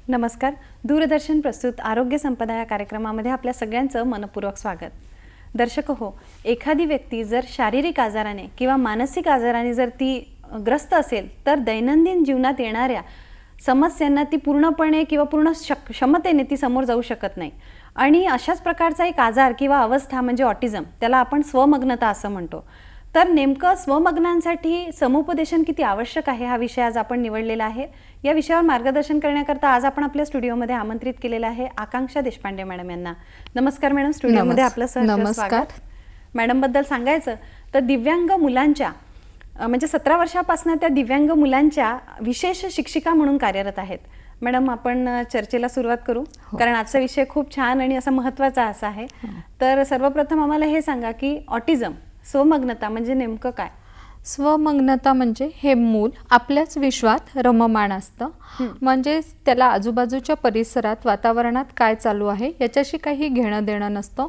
नमस्कार. दूरदर्शन प्रस्तुत आरोग्य संपदा या कार्यक्रमामध्ये आपल्या सगळ्यांचं मनपूर्वक स्वागत. दर्शक हो, एखादी व्यक्ती जर शारीरिक आजाराने किंवा मानसिक आजाराने जर ती ग्रस्त असेल तर दैनंदिन जीवनात येणाऱ्या समस्यांना ती पूर्णपणे किंवा पूर्ण क्षमतेने ती समोर जाऊ शकत नाही. आणि अशाच प्रकारचा एक आजार किंवा अवस्था म्हणजे ऑटिझम, त्याला आपण स्वमग्नता असं म्हणतो. तर नेमकं स्वमग्नांसाठी समुपदेशन किती आवश्यक आहे हा विषय आज आपण निवडलेला आहे. या विषयावर मार्गदर्शन करण्याकरता आज आपण आपल्या स्टुडिओमध्ये आमंत्रित केलेलं आहे आकांक्षा देशपांडे मॅडम यांना. नमस्कार मॅडम, स्टुडिओमध्ये आपलं सहर्ष स्वागत. मॅडम बद्दल सांगायचं तर दिव्यांग मुलांच्या म्हणजे 17 वर्षापासून त्या दिव्यांग मुलांच्या विशेष शिक्षिका म्हणून कार्यरत आहेत. मॅडम, आपण चर्चेला सुरुवात करू, कारण आजचा विषय खूप छान आणि असा महत्त्वाचा असा आहे. तर सर्वप्रथम आम्हाला हे सांगा की ऑटिझम स्वमग्नता म्हणजे नेमकं काय? स्वमग्नता म्हणजे हे मूल आपल्याच विश्वात रममाण असतं. म्हणजे त्याला आजूबाजूच्या परिसरात वातावरणात काय चालू आहे याच्याशी काही घेणं देणं नसतं.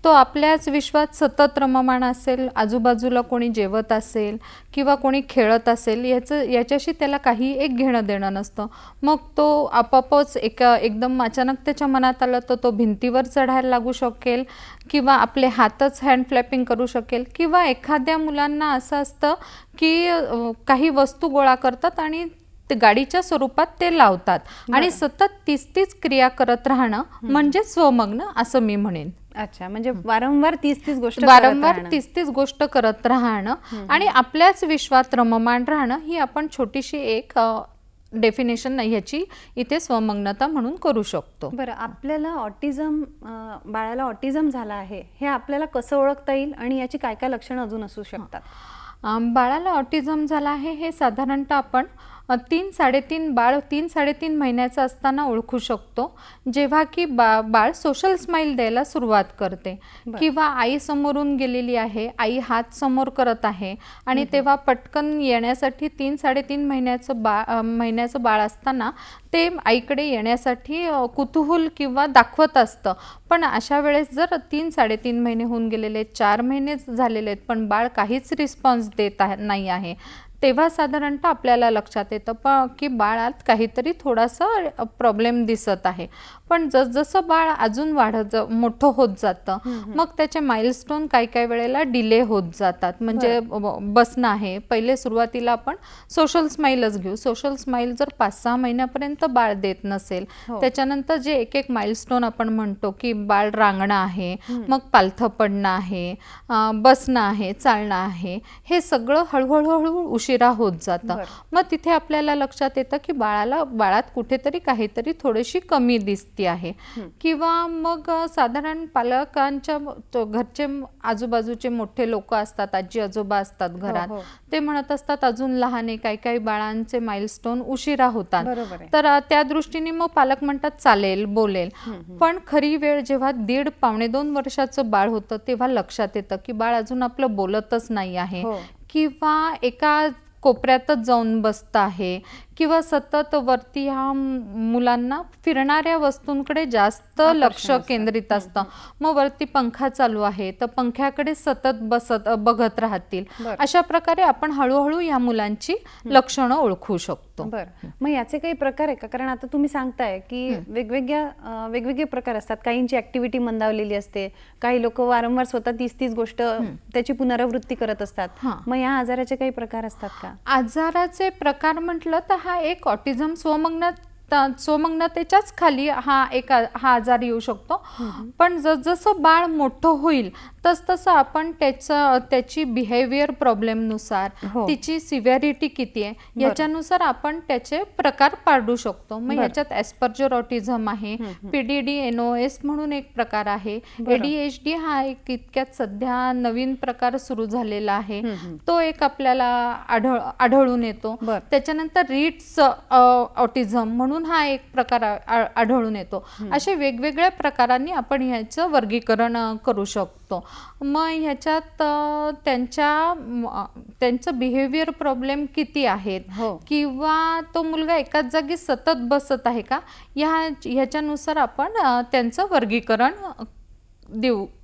तो आपल्याच विश्वात सतत रममाण असेल, आजूबाजूला कोणी जेवत असेल किंवा कोणी खेळत असेल याच्याशी त्याला काही एक घेणं देणं नसतं. मग तो आपापच एकदम अचानक त्याच्या मनात आलं तर तो भिंतीवर चढायला लागू शकेल किंवा आपले हातच हँड फ्लॅपिंग करू शकेल, किंवा एखाद्या मुलांना असं असतं की काही वस्तू गोळा करतात आणि गाडीच्या स्वरूपात ते लावतात आणि सतत तीच क्रिया करत राहणं म्हणजे स्वमग्न असं मी म्हणेन. अच्छा, म्हणजे वारंवार तीच गोष्ट करत राहणं आणि आपल्याच विश्वात रममाण राहणं ही आपण छोटीशी एक डेफिनेशन नाही ह्याची इथे स्वमग्नता म्हणून करू शकतो. बरं, आपल्याला ऑटिझम, बाळाला ऑटिझम झाला आहे हे आपल्याला कसं ओळखता येईल आणि याची काय काय लक्षणं अजून असू शकतात? बाळाला ऑटिझम झाला आहे हे साधारणतः आपण 3-3.5 महिन्याचं असताना ओळखू शकतो, जेव्हा की बाळ सोशल स्माईल द्यायला सुरुवात करते किंवा आई समोरून गेलेली आहे, आई हात समोर करत आहे आणि तेव्हा पटकन येण्यासाठी 3-3.5 महिन्याचं बाळ असताना ते आईकडे येण्यासाठी कुतूहल किंवा दाखवत असतं. पण अशा वेळेस जर 3-3.5 महिने होऊन गेलेले, 4 महिने झालेले आहेत पण बाळ काहीच रिस्पॉन्स देत नाही आहे, तेव्हा साधारणतः आपल्याला लक्षात येतं की बाळात काहीतरी थोडासा प्रॉब्लेम दिसत आहे. पण जसजसं बाळ अजून मोठं होत जातं मग त्याचे माइलस्टोन काही वेळेला डिले होत जातात. म्हणजे बसणं आहे, पहिले सुरुवातीला आपण सोशल स्माईलच घेऊ. सोशल स्माईल जर 5-6 महिन्यापर्यंत बाळ देत नसेल, त्याच्यानंतर जे एक माइलस्टोन आपण म्हणतो की बाळ रांगणं आहे, मग पालथं पडणं आहे, बसणं आहे, चालणं आहे, हे सगळं हळूहळू उशिरा होत जातं. मग तिथे आपल्याला लक्षात येतं की बाळात कुठेतरी काहीतरी थोडीशी कमी दिसते आहे. किंवा मग साधारण पालकांच्या घरचे आजूबाजूचे मोठे लोक असतात, आजी आजोबा असतात घरात, ते म्हणत असतात अजून लहान आहे, काही बाळांचे माइलस्टोन उशिरा होतात. तर त्या दृष्टीने मग पालक म्हणतात चालेल, बोलेल. पण खरी वेळ जेव्हा 1.5-2 वर्षाचं बाळ होतं तेव्हा लक्षात येतं की बाळ अजून आपलं बोलतच नाही आहे किंवा एका कोपऱ्यातच जाऊन बसत आहे किंवा सतत वरती ह्या मुलांना फिरणाऱ्या वस्तूंकडे जास्त लक्ष केंद्रित असतं. मग वरती पंखा चालू आहे तर पंख्याकडे सतत बघत राहतील. अशा प्रकारे आपण हळूहळू या मुलांची लक्षणं ओळखू शकतो. बरं, मग याचे काही प्रकार आहे का? कारण आता तुम्ही सांगताय की वेगवेगळे प्रकार असतात. काहींची ऍक्टिव्हिटी मंदावलेली असते, काही लोक वारंवार स्वतः तीच गोष्ट त्याची पुनरावृत्ती करत असतात. मग या आजाराचे काही प्रकार असतात का? आजाराचे प्रकार म्हटलं तर हा एक ऑटिझम स्वमग्न स्वमग्नतेच्याच खाली हा आजार येऊ शकतो. पण जसं बाळ मोठं होईल तसं आपण त्याची बिहेवियर प्रॉब्लेमनुसार, हो. तिची सिव्हिरिटी किती आहे याच्यानुसार आपण त्याचे प्रकार पाडू शकतो. मग याच्यात ॲस्पर्जर ऑटिझम आहे, PDD NOS म्हणून एक प्रकार आहे, ADHD हा एक इतक्यात सध्या नवीन प्रकार सुरू झालेला आहे, तो एक आपल्याला आढळून येतो. त्याच्यानंतर रीट्स ऑटिझम म्हणून हा एक प्रकार आढळून येतो. असे वेगवेगळ्या प्रकारांनी आपण ह्याचं वर्गीकरण करू शकतो. मग ह्याच्यात त्यांचं बिहेवियर प्रॉब्लेम किती आहेत, किंवा तो मुलगा एकाच जागी सतत बसत आहे का, ह्याच्यानुसार आपण त्यांचं वर्गीकरण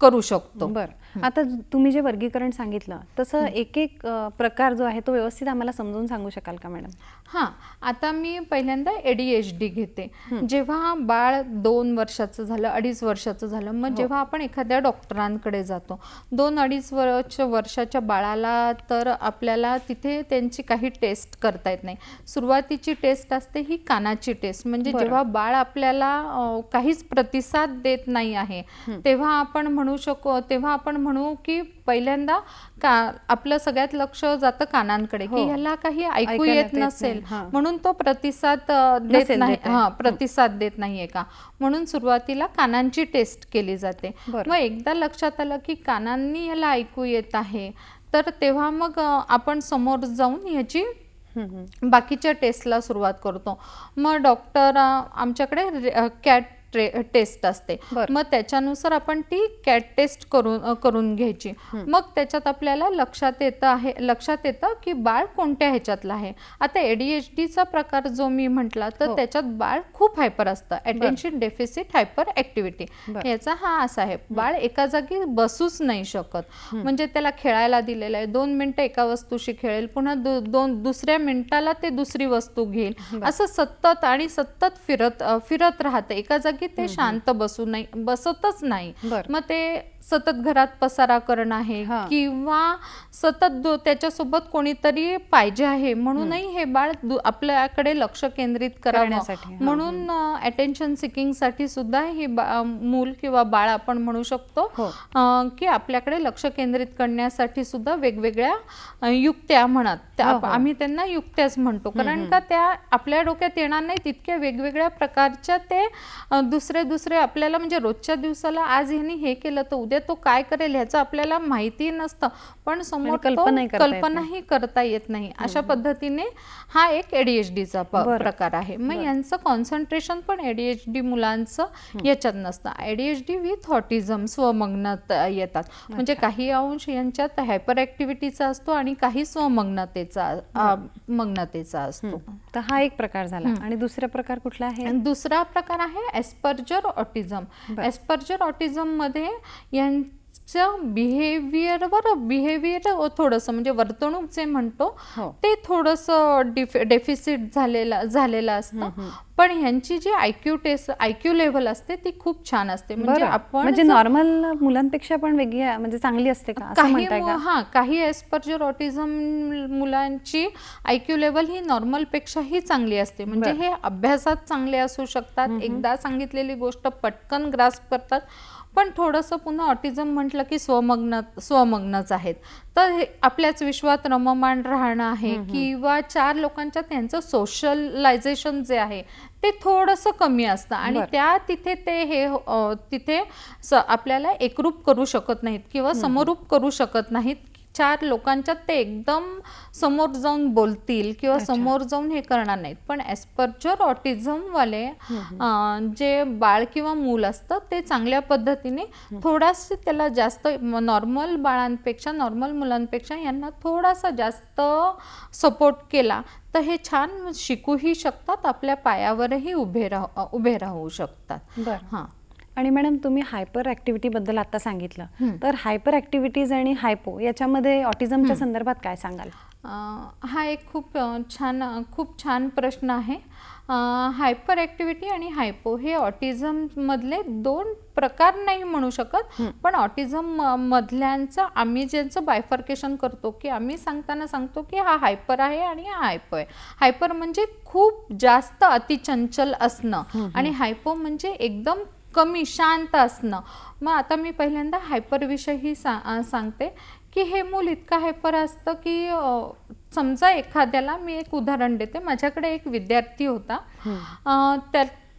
करू शकतो. बरं, आता तुम्ही जे वर्गीकरण सांगितलं तसं एक एक प्रकार जो आहे तो व्यवस्थित आम्हाला समजून सांगू शकाल का मॅडम? हां, आता मी पहिल्यांदा ADHD घेते. जेव्हा बाळ 2 वर्षाचं झालं, 2.5 वर्षाचं झालं, मग जेव्हा आपण एखाद्या डॉक्टरांकडे जातो 2-2.5 वर्षाच्या बाळाला, तर आपल्याला तिथे त्यांची काही टेस्ट करता येत नाही. सुरुवातीची टेस्ट असते ही कानाची टेस्ट, म्हणजे जेव्हा बाळ आपल्याला काहीच प्रतिसाद देत नाही आहे तेव्हा आपण म्हणू की पहिल्यांदा आपलं सगळ्यात लक्ष जातं कानांकडे, की ह्याला काही ऐकू येत नसेल म्हणून तो प्रतिसाद देत नाही, प्रतिसाद देत नाहीये का, म्हणून सुरुवातीला कानांची टेस्ट केली जाते. मग एकदा लक्षात आलं की कानांनी ह्याला ऐकू येत आहे, तर तेव्हा मग आपण समोर जाऊन ह्याची बाकीच्या टेस्टला सुरुवात करतो. मग डॉक्टर आमच्याकडे कॅट टेस्ट असते, मग त्याच्यानुसार आपण ती कॅट टेस्ट करून घ्यायची. मग त्याच्यात आपल्याला लक्षात येतं की बाळ कोणत्या ह्याच्यातलं आहे. आता ADHDचा प्रकार जो मी म्हटला, तर त्याच्यात बाळ खूप हायपर असतं, अटेन्शन डेफिसिट हायपर ऍक्टिव्हिटी. याचा हा असा आहे, बाळ एका जागी बसूच नाही शकत, म्हणजे त्याला खेळायला दिलेलं आहे, 2 मिनिटं एका वस्तूशी खेळेल, पुन्हा दुसऱ्या मिनिटाला ते दुसरी वस्तू घेईल, असं सतत फिरत राहतं एका जागी, ते शांत बसतच नाही. मग ते सतत घरात पसारा करणं आहे, किंवा सतत त्याच्यासोबत कोणीतरी पाहिजे आहे म्हणूनही हे बाळ आपल्याकडे लक्ष केंद्रित करावं म्हणून अटेन्शन सिकिंग साठी सुद्धा हे मूल किंवा बाळ आपण म्हणू शकतो की आपल्याकडे लक्ष केंद्रित करण्यासाठी सुद्धा वेगवेगळ्या युक्त्या म्हणत, आम्ही त्यांना युक्त्याच म्हणतो, कारण का त्या आपल्या डोक्यात येणार नाही तितक्या वेगवेगळ्या प्रकारच्या ते दुसरे आपल्याला, म्हणजे रोजच्या दिवसाला आज ह्यांनी हे केलं तर उद्या तो काय करेल ह्याचं आपल्याला माहिती नसतं, पण समोर कल्पनाही करता येत नाही. अशा पद्धतीने हा एक ADHDचा प्रकार आहे. मग यांचं कॉन्सन्ट्रेशन पण ADHD मुलांचं याच्यात नसतं. ADHD विथ ऑटिझम स्वमग्नात येतात, म्हणजे काही अंश यांच्यात हायपर ऍक्टिव्हिटीचा असतो आणि काही स्वमग्नतेचा असतो. तर हा एक प्रकार झाला. आणि दुसरा प्रकार कुठला आहे? दुसरा प्रकार आहे ॲस्पर्जर ऑटिझम. ॲस्पर्जर ऑटिझम मध्ये बिहेवियर थोडंसं, म्हणजे वर्तणूक जे म्हणतो ते थोडंसं डेफिसिट झालेलं असतं, पण ह्यांची जी IQ लेव्हल असते ती खूप छान असते, म्हणजे नॉर्मल मुलांपेक्षा पण वेगळी, म्हणजे चांगली असते का असं म्हणताय का? काही ॲस्पर्जर ऑटिझम मुलांची IQ लेव्हल ही नॉर्मल पेक्षाही चांगली असते, म्हणजे हे अभ्यासात चांगले असू शकतात, एकदा सांगितलेली गोष्ट पटकन ग्रास्प करतात, पण थोडंसं पुन्हा ऑटिझम म्हटलं की स्वमग्नच आहेत, तर हे आपल्याच विश्वात रममाण राहणं आहे, किंवा 4 लोकांच्या त्यांचं सोशलायझेशन जे आहे ते थोडंसं कमी असतं, आणि तिथे आपल्याला एकरूप करू शकत नाहीत किंवा समरूप करू शकत नाहीत. 4 लोकांच्यात ते एकदम समोर जाऊन बोलतील किंवा समोर जाऊन हे करणार नाहीत. पण ॲस्पर्जर ऑटिझम वाले जे बाळ किंवा मूल असतं ते चांगल्या पद्धतीने थोडासा त्याला जास्त नॉर्मल मुलांपेक्षा यांना थोडासा जास्त सपोर्ट केला तर हे छान शिकूही शकतात, आपल्या पायावरही उभे राहू शकतात. हां. आणि मॅडम तुम्ही हायपर ॲक्टिव्हिटीबद्दल आता सांगितलं, तर हायपर ॲक्टिव्हिटीज आणि हायपो याच्यामध्ये ऑटिझमच्या संदर्भात काय सांगाल? हा एक खूप छान प्रश्न आहे. हायपर ॲक्टिव्हिटी आणि हायपो हे ऑटिझममधले दोन प्रकार नाही म्हणू शकत, पण ऑटिझम मधल्यांचं आम्ही ज्यांचं बायफर्केशन करतो की आम्ही सांगताना सांगतो की हा हायपर आहे आणि हा हायपो आहे. हायपर म्हणजे खूप जास्त अतिचंचल असणं आणि हायपो म्हणजे एकदम कमी शांत असणं. मग आता मी पहिल्यांदा हायपरविषयी सांगते की हे मूल इतकं हायपर असतं की समजा एखाद्याला, मी एक उदाहरण देते. माझ्याकडे एक विद्यार्थी होता,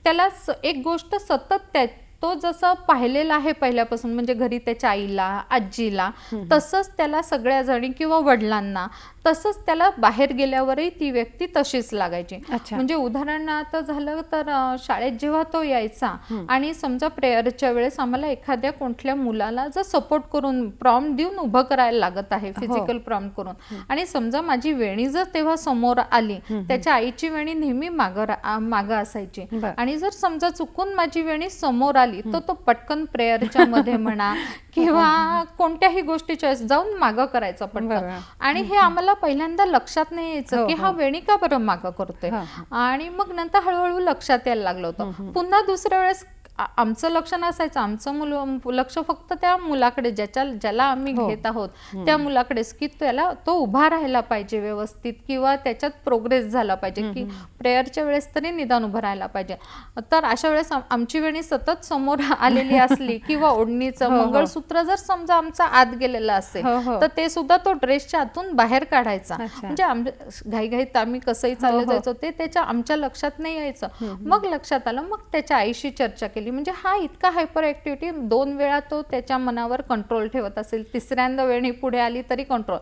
त्याला एक गोष्ट सतत तो जसं पाहिलेला आहे पहिल्यापासून, म्हणजे घरी त्याच्या आईला, आजीला, तसंच त्याला सगळ्या जणी किंवा वडिलांना, तसंच त्याला बाहेर गेल्यावरही ती व्यक्ती तशीच लागायची. म्हणजे उदाहरणार्थ झालं तर शाळेत जेव्हा तो यायचा आणि समजा प्रेयरच्या वेळेस आम्हाला एखाद्या कुठल्या मुलाला जर सपोर्ट करून प्रॉम्प्ट देऊन उभं करायला लागत आहे, फिजिकल प्रॉम्प्ट करून, आणि समजा माझी वेणी जर तेव्हा समोर आली, त्याच्या आईची वेणी नेहमी मागं असायची, आणि जर समजा चुकून माझी वेणी समोर आली तर तो पटकन प्रेयरच्या मध्ये म्हणा किंवा कोणत्याही गोष्टीच्या जाऊन मागं करायचं पटकन. आणि हे आम्हाला पहिल्यांदा लक्षात नाही यायचं की हा वेणी का बरं मागं करतोय, आणि मग नंतर हळूहळू लक्षात यायला लागलं होतं. पुन्हा दुसऱ्या वेळेस आमचं लक्ष नसायचं, आमचं लक्ष फक्त त्या मुलाकडे, ज्याला आम्ही घेत आहोत त्या मुलाकडेच, की त्याला तो उभा राहायला पाहिजे व्यवस्थित, किंवा त्याच्यात प्रोग्रेस झाला पाहिजे, की प्रेयरच्या वेळेस तरी निदान उभं राहायला पाहिजे. तर अशा वेळेस आमची वेणी सतत समोर आलेली असली किंवा ओढणीचं मंगळसूत्र जर समजा आमचा आत गेलेला असेल तर ते सुद्धा तो ड्रेसच्या आतून बाहेर काढायचा. म्हणजे घाईघाईत आम्ही कसंही चाललं जायचो, ते आमच्या लक्षात नाही यायचं. मग लक्षात आलं, मग त्याच्या आईशी चर्चा केली. म्हणजे हा इतका हायपर ॲक्टिव्हिटी, 2 वेळा तो त्याच्या मनावर कंट्रोल ठेवत असेल, तिसऱ्यांदा वेणी पुढे आली तरी कंट्रोल,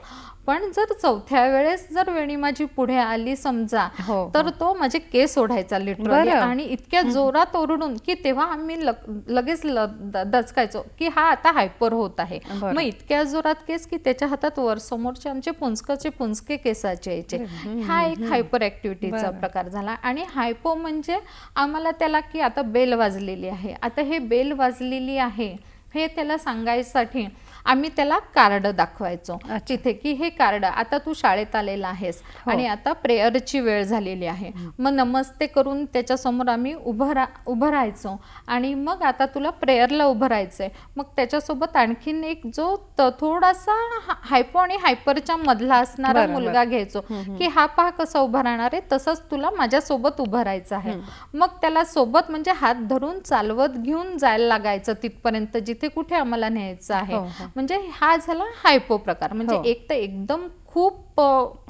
पण जर चौथ्या वेळेस जर वेणी माझी पुढे आली समजा, तर तो माझे केस ओढायचा लिटरली, आणि इतक्या जोरात ओरडून की तेव्हा आम्ही लगेच दचकायचो की हा आता हायपर होत आहे. मग इतक्या जोरात केस की त्याच्या हातात वर समोरचे आमचे पुंचके केसाचे यायचे. हा एक हायपर ॲक्टिव्हिटीचा प्रकार झाला. आणि हायपो म्हणजे आम्हाला त्याला की आता बेल वाजलेली आहे, आता हे बेल वाजलेली आहे हे त्याला सांगायसाठी आम्ही त्याला कार्ड दाखवायचो तिथे, की हे कार्ड, आता तू शाळेत आलेला आहेस आणि आता प्रेयरची वेळ झालेली आहे. मग नमस्ते करून त्याच्यासमोर आम्ही उभं राहायचो, आणि मग आता तुला प्रेयरला उभं राहायचंय. मग त्याच्यासोबत आणखीन एक जो थोडासा हायपो आणि हायपरच्या मधला असणारा मुलगा घ्यायचो, की हा पहा कसा उभा राहणार आहे, तसंच तुला माझ्यासोबत उभं राहायचं आहे. मग त्याला सोबत म्हणजे हात धरून चालवत घेऊन जायला लागायचं तिथपर्यंत जिथे कुठे आम्हाला न्यायचं आहे. म्हणजे हा झाला हायपो प्रकार. म्हणजे एक तर एकदम खूप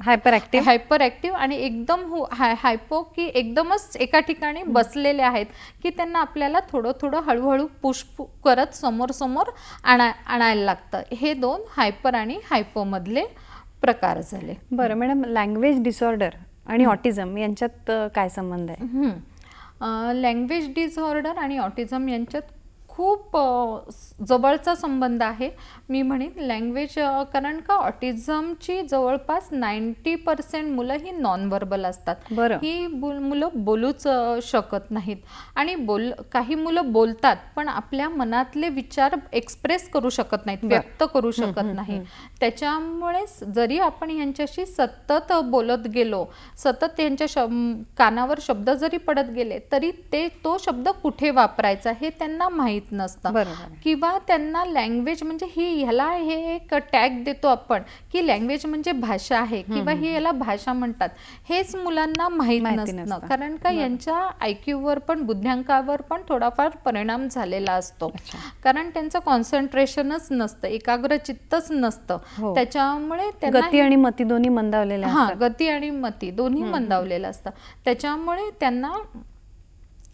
हायपर ॲक्टिव्ह आणि एकदम हायपो की एकदमच एका ठिकाणी बसलेले आहेत, की त्यांना आपल्याला थोडं हळूहळू पुश करत समोर आणायला लागतं. हे 2 हायपर आणि हायपो मधले प्रकार झाले. बरं मॅडम, लँग्वेज डिसऑर्डर आणि ऑटिझम यांच्यात काय संबंध आहे? लँग्वेज डिसऑर्डर आणि ऑटिझम यांच्यात खूप जवळचा संबंध आहे. मी म्हणेन लँग्वेज, कारण का ऑटिझमची जवळपास 90% मुलं ही नॉन व्हर्बल असतात. ही मुलं बोलूच शकत नाहीत, आणि काही मुलं बोलतात पण आपल्या मनातले विचार एक्सप्रेस करू शकत नाहीत, व्यक्त करू शकत नाही. त्याच्यामुळे जरी आपण यांच्याशी सतत बोलत गेलो, सतत त्यांच्या कानावर शब्द जरी पडत गेले, तरी तो शब्द कुठे वापरायचा हे त्यांना माहीत नसतं. किंवा त्यांना लँग्वेज म्हणजे ह्याला हे एक टॅग देतो आपण की लँग्वेज म्हणजे भाषा आहे किंवा ही याला भाषा म्हणतात, हेच मुलांना माहीत नसतं. कारण का यांच्या IQ वर पण, बुद्ध्यांकावर पण थोडाफार परिणाम झालेला असतो. कारण त्यांचं कॉन्सन्ट्रेशनच नसतं, एकाग्रचित्तच नसतं. त्याच्यामुळे गती आणि मती दोन्ही मंदावलेल्या असतात. गती आणि मती दोन्ही मंदावलेलं असतं. त्याच्यामुळे त्यांना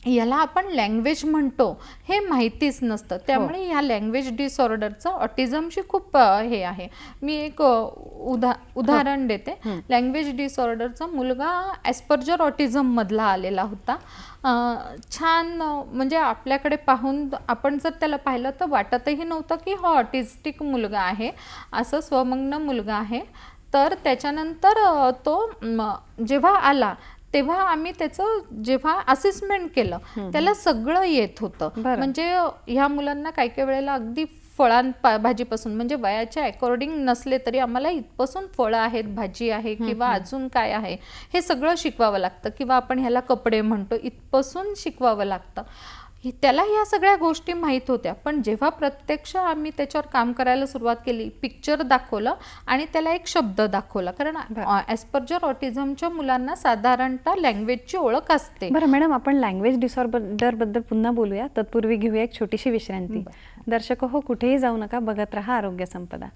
याला आपण लँग्वेज म्हणतो हे माहितीच नसतं. त्यामुळे ह्या लँग्वेज डिसऑर्डरचं ऑटिझमशी खूप हे आहे. मी एक उदाहरण देते. लँग्वेज डिसऑर्डरचा मुलगा ॲस्पर्जर ऑटिझम मधला आलेला होता. छान, म्हणजे आपल्याकडे पाहून आपण जर त्याला पाहिलं तर वाटतही नव्हतं की हा ऑटिस्टिक मुलगा आहे, असं स्वमग्न मुलगा आहे. तर त्याच्यानंतर तो जेव्हा आला तेव्हा आम्ही त्याचं जेव्हा असेसमेंट केलं त्याला सगळं येत होतं. म्हणजे ह्या मुलांना काही काही वेळेला अगदी भाजीपासून म्हणजे वयाच्या अकॉर्डिंग नसले तरी आम्हाला इथपासून फळं आहेत, भाजी आहे किंवा अजून काय आहे हे सगळं शिकवावं लागतं, किंवा आपण ह्याला कपडे म्हणतो इथपासून शिकवावं लागतं. त्याला ह्या सगळ्या गोष्टी माहीत होत्या, पण जेव्हा प्रत्यक्ष आम्ही त्याच्यावर काम करायला सुरुवात केली, पिक्चर दाखवलं आणि त्याला एक शब्द दाखवला, कारण ॲस्पर्जर ऑटिझमच्या मुलांना साधारणतः लँग्वेजची ओळख असते. बरं मॅडम, आपण लँग्वेज डिसऑर्डर बद्दल पुन्हा बोलूया. तत्पूर्वी घेऊया एक छोटीशी विश्रांती. दर्शक हो, कुठेही जाऊ नका, बघत राहा आरोग्य संपदा.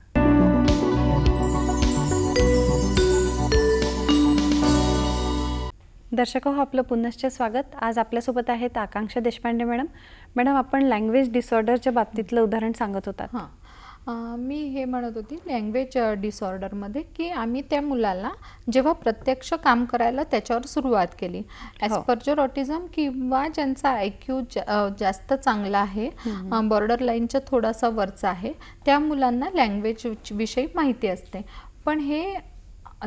दर्शक हो, आपलं पुनश्च स्वागत. आज आपल्यासोबत आहेत आकांक्षा देशपांडे मॅडम. मॅडम, आपण लँग्वेज डिसऑर्डरच्या बाबतीतलं उदाहरण सांगत होतात. मी हे म्हणत होती लँग्वेज डिसऑर्डरमध्ये की आम्ही त्या मुलाला जेव्हा प्रत्यक्ष काम करायला त्याच्यावर सुरुवात केली, ॲस्पर्जर ऑटिझम किंवा ज्यांचा IQ जास्त चांगला आहे, बॉर्डर लाईनच्या थोडासा वरचा आहे, त्या मुलांना लँग्वेज विषयी माहिती असते. पण हे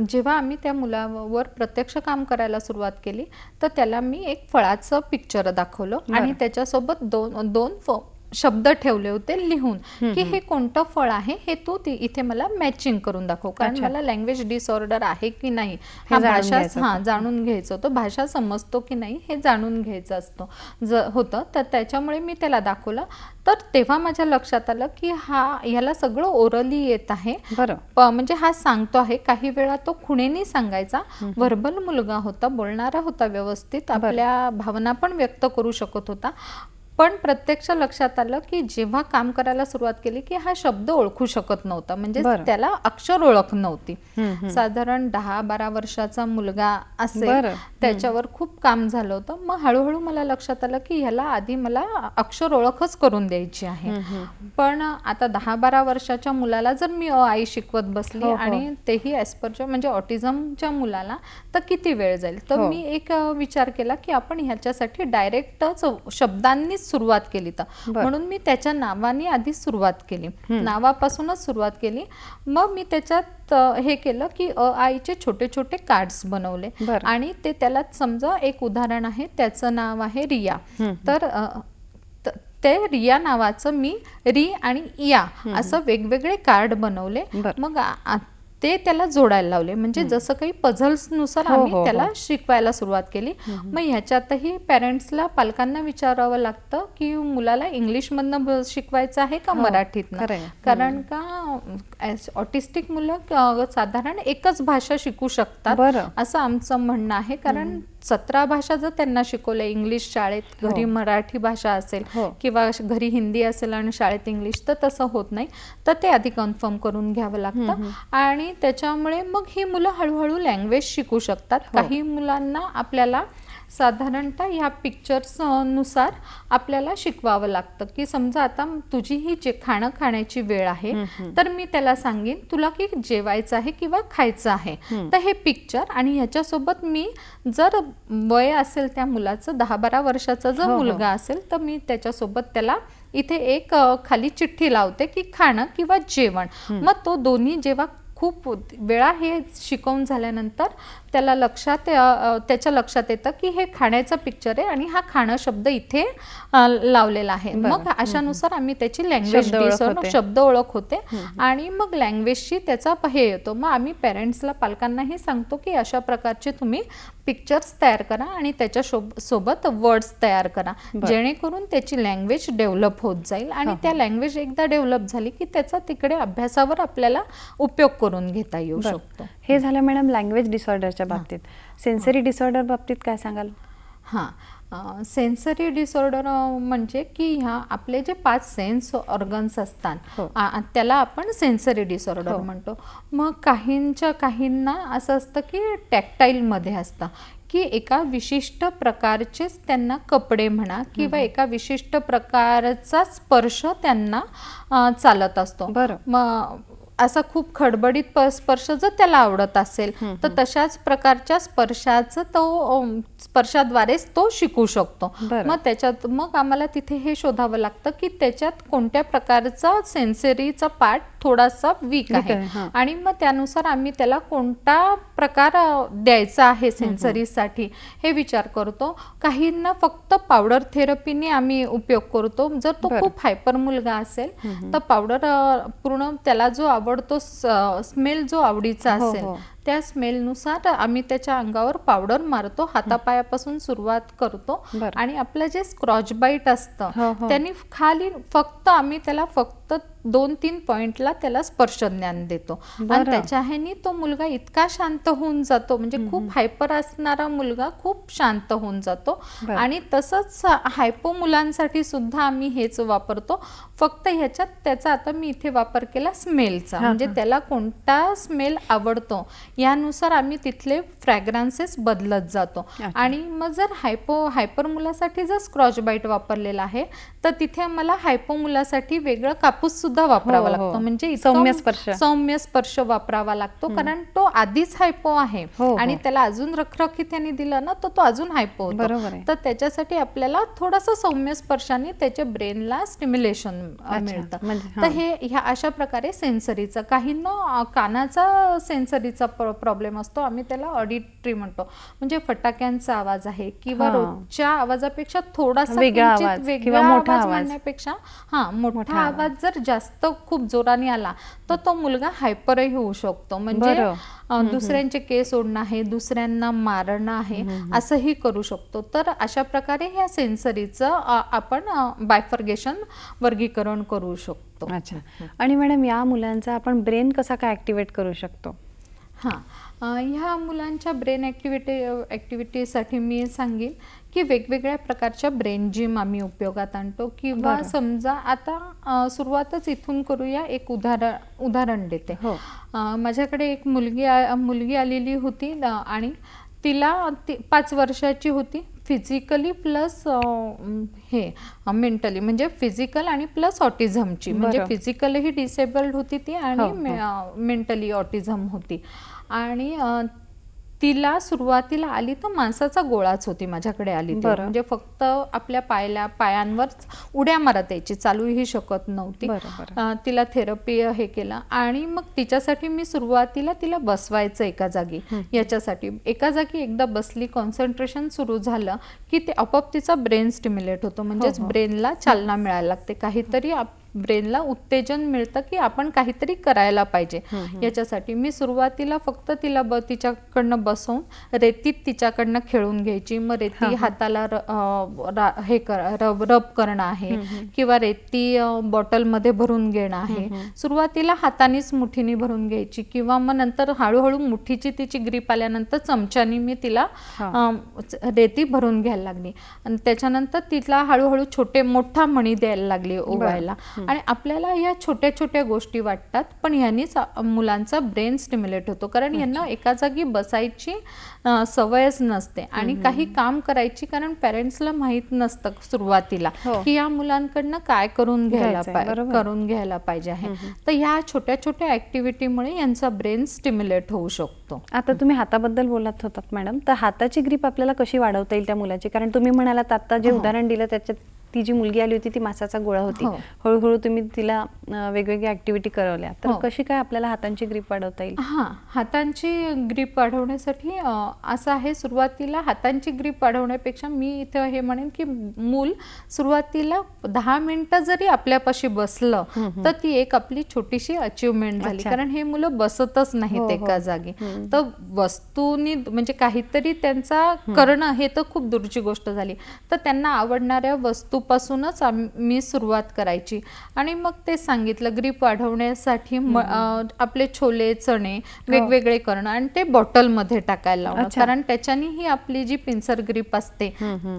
जेव्हा आम्ही त्या मुलावर प्रत्यक्ष काम करायला सुरुवात केली तर त्याला मी एक फळाचं पिक्चर दाखवलं आणि त्याच्यासोबत दोन शब्द ठेवले होते लिहून की हे कोणतं फळ आहे हे तू इथे मला मॅचिंग करून दाखव, कारण मला लँग्वेज डिसऑर्डर आहे की नाही हा भाषा जाणून घ्यायचं होतं, भाषा समजतो की नाही हे जाणून घ्यायचं होतं. तर त्याच्यामुळे मी त्याला दाखवलं. तर तेव्हा माझ्या लक्षात आलं की ह्याला सगळं ओरली येत आहे, म्हणजे हा सांगतो आहे. काही वेळा तो खुणेनी सांगायचा, व्हर्बल मुलगा होता, बोलणारा होता, व्यवस्थित आपल्या भावना पण व्यक्त करू शकत होता. पण प्रत्यक्ष लक्षात आलं की जेव्हा काम करायला सुरुवात केली की हा शब्द ओळखू शकत नव्हता, म्हणजे त्याला अक्षर ओळख नव्हती. साधारण 10-12 वर्षाचा मुलगा असेल, त्याच्यावर खूप काम झालं होतं. मग हळूहळू मला लक्षात आलं की ह्याला आधी मला अक्षर ओळखच करून द्यायची आहे. पण आता 10-12 वर्षाच्या मुलाला जर मी आई शिकवत बसली आणि तेही ॲस्पर्जर म्हणजे ऑटिझमच्या मुलाला, तर किती वेळ जाईल. तर मी एक विचार केला की आपण ह्याच्यासाठी डायरेक्टच शब्दांनीच सुरुवात केली. तर म्हणून मी त्याच्या नावाने आधी सुरुवात केली, नावापासूनच सुरुवात केली. मग मी त्याच्यात हे केलं की आईचे छोटे छोटे कार्ड्स बनवले आणि ते त्याला समजा एक उदाहरण आहे, त्याचं नाव आहे रिया. तर ते रिया नावाचं मी री आणि या असं वेगवेगळे कार्ड बनवले. मग ते त्याला जोडायला लावले, म्हणजे जसं काही पझल्सनुसार आम्ही त्याला शिकवायला सुरुवात केली. मग ह्याच्यातही पॅरेंट्सला, पालकांना विचारावं लागतं की मुलाला इंग्लिशमधनं शिकवायचं आहे का मराठीतनं, कारण का ऑटिस्टिक मुलं साधारण एकच भाषा शिकू शकतात असं आमचं म्हणणं आहे. कारण 17 भाषा जर त्यांना शिकवल्या, इंग्लिश शाळेत, घरी मराठी भाषा असेल किंवा घरी हिंदी असेल आणि शाळेत इंग्लिश, तर तसं होत नाही. तर ते आधी कन्फर्म करून घ्यावं लागतं आणि त्याच्यामुळे मग ही मुलं हळूहळू लँग्वेज शिकू शकतात. काही मुलांना आपल्याला साधारणतः ह्या पिक्चर्स नुसार आपल्याला शिकवावं लागतं की समजा आता तुझी ही जे खाण्याची वेळ आहे, तर मी त्याला सांगेन तुला की जेवायचं आहे किंवा खायचं आहे, तर हे पिक्चर आणि ह्याच्यासोबत मी जर वय असेल त्या मुलाचं 10-12 वर्षाचा जर मुलगा असेल तर मी त्याच्यासोबत त्याला इथे एक खाली चिठ्ठी लावते की खाणं किंवा जेवण. मग तो दोन्ही जेव्हा खूप वेळा हे शिकवून झाल्यानंतर त्याला त्याच्या लक्षात येतं की हे खाण्याचं पिक्चर आहे आणि हा खाणं शब्द इथे लावलेला आहे. मग अशानुसार आम्ही त्याची लँग्वेज शब्द ओळख होते आणि मग लँग्वेजशी त्याचा हे येतो. मग आम्ही पेरेंट्सला, पालकांनाही सांगतो की अशा प्रकारचे तुम्ही पिक्चर्स तयार करा आणि त्याच्या सोबत वर्ड्स तयार करा, जेणेकरून त्याची लँग्वेज डेव्हलप होत जाईल आणि त्या लँग्वेज एकदा डेव्हलप झाली की त्याचा तिकडे अभ्यासावर आपल्याला उपयोग करून घेता येऊ शकतो. हे झालं मॅडम लँग्वेज डिसऑर्डरच्या बाबतीत. सेन्सरी डिसऑर्डर बाबतीत काय सांगाल? सेन्सरी डिसऑर्डर म्हणजे की आपले जे 5 सेन्स ऑर्गन्स असतात त्याला आपण सेन्सरी डिसऑर्डर म्हणतो. मग काहींना असं असतं की टॅक्टाईलमध्ये असतं की एका विशिष्ट प्रकारचेच त्यांना कपडे म्हणा किंवा एका विशिष्ट प्रकारचा स्पर्श त्यांना चालत असतो. मग असा खूप खडबडीत स्पर्श जर त्याला आवडत असेल तर तशाच प्रकारच्या स्पर्शाद्वारेच तो शिकू शकतो. मग त्याच्यात मग आम्हाला तिथे हे शोधावं लागतं की त्याच्यात कोणत्या प्रकारचा सेन्सरीचा पार्ट थोडासा वीक आहे आणि मग त्यानुसार आम्ही त्याला कोणता प्रकार द्यायचा आहे सेन्सरीसाठी हे विचार करतो. काहींना फक्त पावडर थेरपीने आम्ही उपयोग करतो. जर तो खूप हायपर मुलगा असेल तर पावडर पूर्ण त्याला जो आवडतो स्मेल जो आवडीचा असेल त्या स्मेलनुसार आम्ही त्याच्या अंगावर पावडर मारतो. हातापायापासून सुरुवात करतो आणि आपलं जे स्क्रॉच बाईट असतं त्यांनी खाली फक्त आम्ही त्याला फक्त 2-3 पॉइंटला त्याला स्पर्श ज्ञान देतो आणि त्याच्या ह्यानी तो मुलगा इतका शांत होऊन जातो. म्हणजे खूप हायपर असणारा मुलगा खूप शांत होऊन जातो. आणि तसंच हायपो मुलांसाठी सुद्धा आम्ही हेच वापरतो. फक्त ह्याच्यात त्याचा आता मी इथे वापर केला स्मेलचा. म्हणजे त्याला कोणता स्मेल आवडतो यानुसार आम्ही तिथले फ्रॅग्रन्सेस बदलत जातो. आणि मग जर हायपर मुलासाठी जर स्क्रॉच बाईट वापरलेला आहे तर तिथे मला हायपो मुलासाठी वेगळं कापूस सुद्धा वापरावा लागतो. म्हणजे सौम्य स्पर्श वापरावा लागतो कारण तो आधीच हायपो आहे आणि त्याला अजून रखरखीत त्यांनी दिलं ना तर तो अजून हायपो होतो. तर त्याच्यासाठी आपल्याला थोडासा सौम्य स्पर्शाने त्याच्या ब्रेनला स्टिम्युलेशन मिळतं. तर हे ह्या अशा प्रकारे सेन्सरीचा. काहींना कानाचा सेन्सरीचा प्रॉब्लेम असतो. आम्ही त्याला ऑडिटरी म्हणतो. म्हणजे फटाक्यांचा आवाज आहे किंवा रोजच्या आवाजापेक्षा थोडासा वेगळा आवाज म्हणण्यापेक्षा मोठा आवाज जर जास्त खूप जोराने आला तर तो मुलगा हायपरही होऊ शकतो. म्हणजे दुसऱ्यांचे केस ओढणं आहे, दुसऱ्यांना मारणं आहे असंही करू शकतो. तर अशा प्रकारे ह्या सेन्सरीचं आपण बायफर्गेशन वर्गीकरण करू शकतो. अच्छा. आणि मॅडम या मुलांचा आपण ब्रेन कसा काय ऍक्टिव्हेट करू शकतो? ह्या मुलांच्या ब्रेन ॲक्टिव्हिटीसाठी मी सांगेन की वेगवेगळ्या प्रकारच्या ब्रेन जिम आम्ही उपयोगात आणतो. किंवा समजा आता सुरुवातच इथून करूया. एक उदाहरण देते. माझ्याकडे एक मुलगी आलेली होती आणि तिला 5 वर्षाची होती. फिजिकली प्लस हे मेंटली म्हणजे फिजिकल आणि प्लस ऑटिझमची. म्हणजे फिजिकलही डिसेबल्ड होती ती आणि मेंटली ऑटिझम होती. आणि तिला सुरुवातीला आली तर मांसाचा गोळाच होती माझ्याकडे आली. म्हणजे फक्त आपल्या पायांवर उड्या मारत यायची, चालूही शकत नव्हती. तिला थेरपी हे केलं आणि मग तिच्यासाठी मी सुरुवातीला तिला बसवायचं एका जागी. याच्यासाठी एका जागी एकदा बसली, कॉन्सन्ट्रेशन सुरू झालं की ते आपोआप तिचा ब्रेन स्टिम्युलेट होतो. म्हणजेच ब्रेनला चालना मिळायला लागते. काहीतरी ब्रेनला उत्तेजन मिळतं की आपण काहीतरी करायला पाहिजे. याच्यासाठी मी सुरुवातीला फक्त तिला तिच्याकडनं बसवून रेतीत तिच्याकडनं खेळून घ्यायची. मग रेती हाताला रब करणं आहे किंवा रेती बॉटलमध्ये भरून घेणं आहे. सुरुवातीला हातानेच मुठीने भरून घ्यायची किंवा मग नंतर हळूहळू मुठीची तिची ग्रीप आल्यानंतर चमच्याने मी तिला रेती भरून घ्यायला लागली. आणि त्याच्यानंतर तिला हळूहळू मोठा मणी द्यायला लागली ओवायला. आणि आपल्याला या छोट्या छोट्या गोष्टी वाटतात पण ह्यांनीच मुलांचा ब्रेन स्टिम्युलेट होतो. कारण यांना एका जागी बसायची सवयच नसते आणि काही काम करायची. कारण पेरेंट्सला माहित नसतं सुरुवातीला की या मुलांकडनं काय करून घ्यायला पाहिजे आहे. तर ह्या छोट्या छोट्या ऍक्टिव्हिटीमुळे यांचा ब्रेन स्टिम्युलेट होऊ शकतो. आता तुम्ही हाताबद्दल बोलत होतात मॅडम, तर हाताची ग्रीप आपल्याला कशी वाढवता येईल त्या मुलाची? कारण तुम्ही म्हणालात आता जे उदाहरण दिलं त्याच्यात ती जी मुलगी आली होती ती मांसाचा गोळा होती. हळूहळू तुम्ही तिला वेगवेगळ्या ऍक्टिव्हिटी करवल्या. तर कशी काय आपल्याला हातांची ग्रीप वाढवता येईल? हातांची ग्रीप वाढवण्यासाठी असं आहे, सुरुवातीला हातांची ग्रीप वाढवण्यापेक्षा मी इथं हे म्हणेन की मूल सुरुवातीला 10 मिनिटं जरी आपल्यापाशी बसलं तर ती एक आपली छोटीशी अचिव्हमेंट झाली. कारण हे मुलं बसतच नाहीत एका जागी. तर वस्तूनी म्हणजे काहीतरी त्यांचा करणं हे तर खूप दूरची गोष्ट झाली. तर त्यांना आवडणाऱ्या वस्तूपासूनच मी सुरुवात करायची. आणि मग ते सांगितलं ग्रीप वाढवण्यासाठी आपले छोले चणे वेगवेगळे करणं आणि ते बॉटलमध्ये टाकायला लावणं. कारण त्याच्याने ही आपली जी पिंचर ग्रीप असते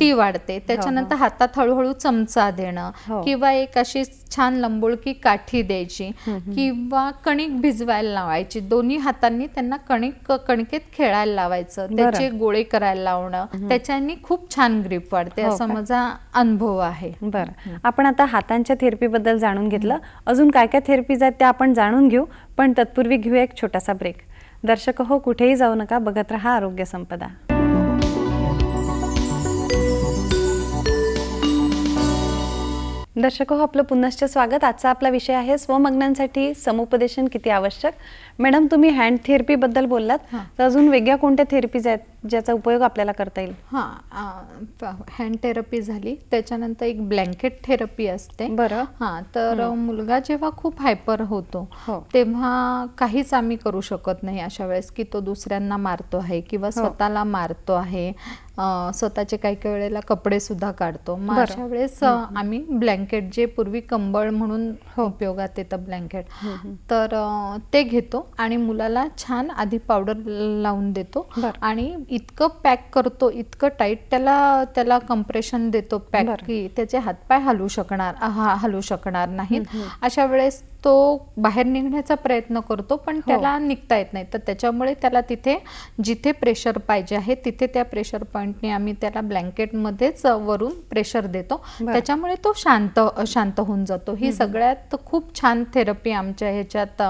ती वाढते. त्याच्यानंतर हातात हळूहळू चमचा देणं किंवा एक अशी छान लंबोळकी काठी द्यायची किंवा कणिक भिजवायला लावायची. दोन्ही हातांनी त्यांना कणकेत खेळायला लावायचं, त्याचे गोळे करायला लावणं. त्याच्याने खूप छान ग्रीप वाढते असं माझा अनुभव आहे. आहे. बरं, आपण आता हातांच्या थेरपीबद्दल जाणून घेतलं. अजून काय काय थेरपीज आहेत त्या आपण जाणून घेऊ, पण तत्पूर्वी घेऊया एक छोटासा ब्रेक. दर्शक हो, कुठेही जाऊ नका, बघत रहा आरोग्य संपदा. दर्शक हो, आपलं पुनश्च स्वागत. आजचा आपला विषय आहे स्वमग्नांसाठी समुपदेशन किती आवश्यक. मॅडम, तुम्ही हँड थेरपीबद्दल बोललात, तर अजून वेगळ्या कोणत्या थेरपीज आहेत ज्याचा उपयोग आपल्याला करता येईल? हँड थेरपी झाली, त्याच्यानंतर एक ब्लँकेट थेरपी असते. बरं. तर मुलगा जेव्हा खूप हायपर होतो तेव्हा काहीच आम्ही करू शकत नाही अशा वेळेस, की तो दुसऱ्यांना मारतो आहे किंवा स्वतःला मारतो आहे, स्वतःचे काही काही वेळेला कपडे सुद्धा काढतो. मग अशा वेळेस आम्ही ब्लँकेट, जे पूर्वी कंबळ म्हणून उपयोगात येतं ब्लँकेट, तर ते घेतो आणि मुलाला छान आधी पावडर लावून देतो आणि इतकं पॅक करतो, इतकं टाईट त्याला कंप्रेशन देतो पॅक, की त्याचे हातपाय हलू शकणार नाहीत. अशा वेळेस तो बाहेर निघण्याचा प्रयत्न करतो, पण त्याला निघता येत नाही. तर त्याच्यामुळे त्याला तिथे जिथे प्रेशर पाहिजे आहे तिथे त्या प्रेशर पॉईंटने आम्ही त्याला ब्लँकेटमध्येच वरून प्रेशर देतो. त्याच्यामुळे तो शांत होऊन जातो. ही सगळ्यात खूप छान थेरपी आमच्या ह्याच्यात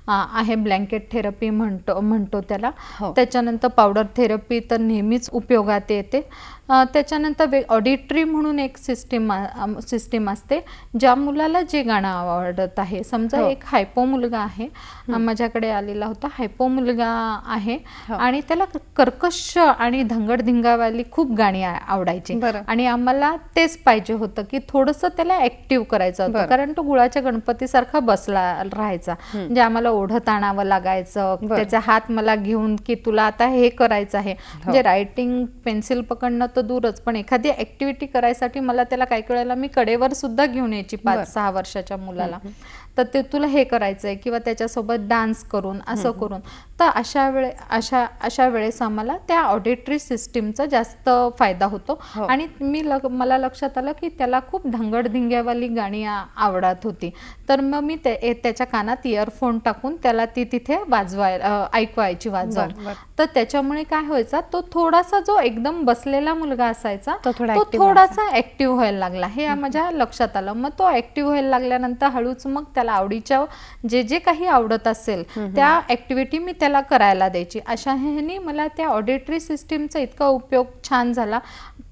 आहे. ब्लँकेट थेरपी म्हणतो त्याला. त्याच्यानंतर पावडर थेरपी तर नेहमीच उपयोगात येते. त्याच्यानंतर ऑडिटरी म्हणून एक सिस्टीम असते. ज्या मुलाला जे गाणं आवडत आहे, समजा एक हायपो मुलगा आहे, माझ्याकडे आलेला होता, हायपो मुलगा आहे आणि त्याला कर्कश आणि धंगडधिंगावाली खूप गाणी आवडायची आणि आम्हाला तेच पाहिजे होतं, की थोडंसं त्याला ऍक्टिव्ह करायचं होतं, कारण तो गुळाच्या गणपतीसारखा बसला राहायचा. म्हणजे आम्हाला ओढत आणावं लागायचं, त्याचे हात मला घेऊन, की तुला आता हे करायचं आहे. म्हणजे रायटिंग, पेन्सिल पकडणं तर दूरच, पण एखादी ऍक्टिव्हिटी करायसाठी मला त्याला काही वेळेला मी कडेवर सुद्धा घेऊन यायची 5-6 वर्षाच्या मुलाला. तर ते तुला हे करायचंय किंवा त्याच्यासोबत डान्स करून असं करून. तर अशा वेळेस आम्हाला त्या ऑडिटरी सिस्टीमचा जास्त फायदा होतो. आणि मला लक्षात आलं की त्याला खूप धांगडधिंग्यावाली गाणी आवडत होती. तर मग मी त्याच्या कानात इयरफोन टाकून त्याला ती तिथे ऐकवायची वाजवून. तर त्याच्यामुळे काय व्हायचा, तो थोडासा जो एकदम बसलेला मुलगा असायचा तो थोडासा ऍक्टिव्ह व्हायला लागला, हे माझ्या लक्षात आलं. मग तो ऍक्टिव्ह व्हायला लागल्यानंतर हळूच मग त्याला आवडीच्या जे काही आवडत असेल त्या ऍक्टिव्हिटी मी त्याला करायला द्यायची. अशा ह्याने मला त्या ऑडिटरी सिस्टीमचा इतका उपयोग छान झाला.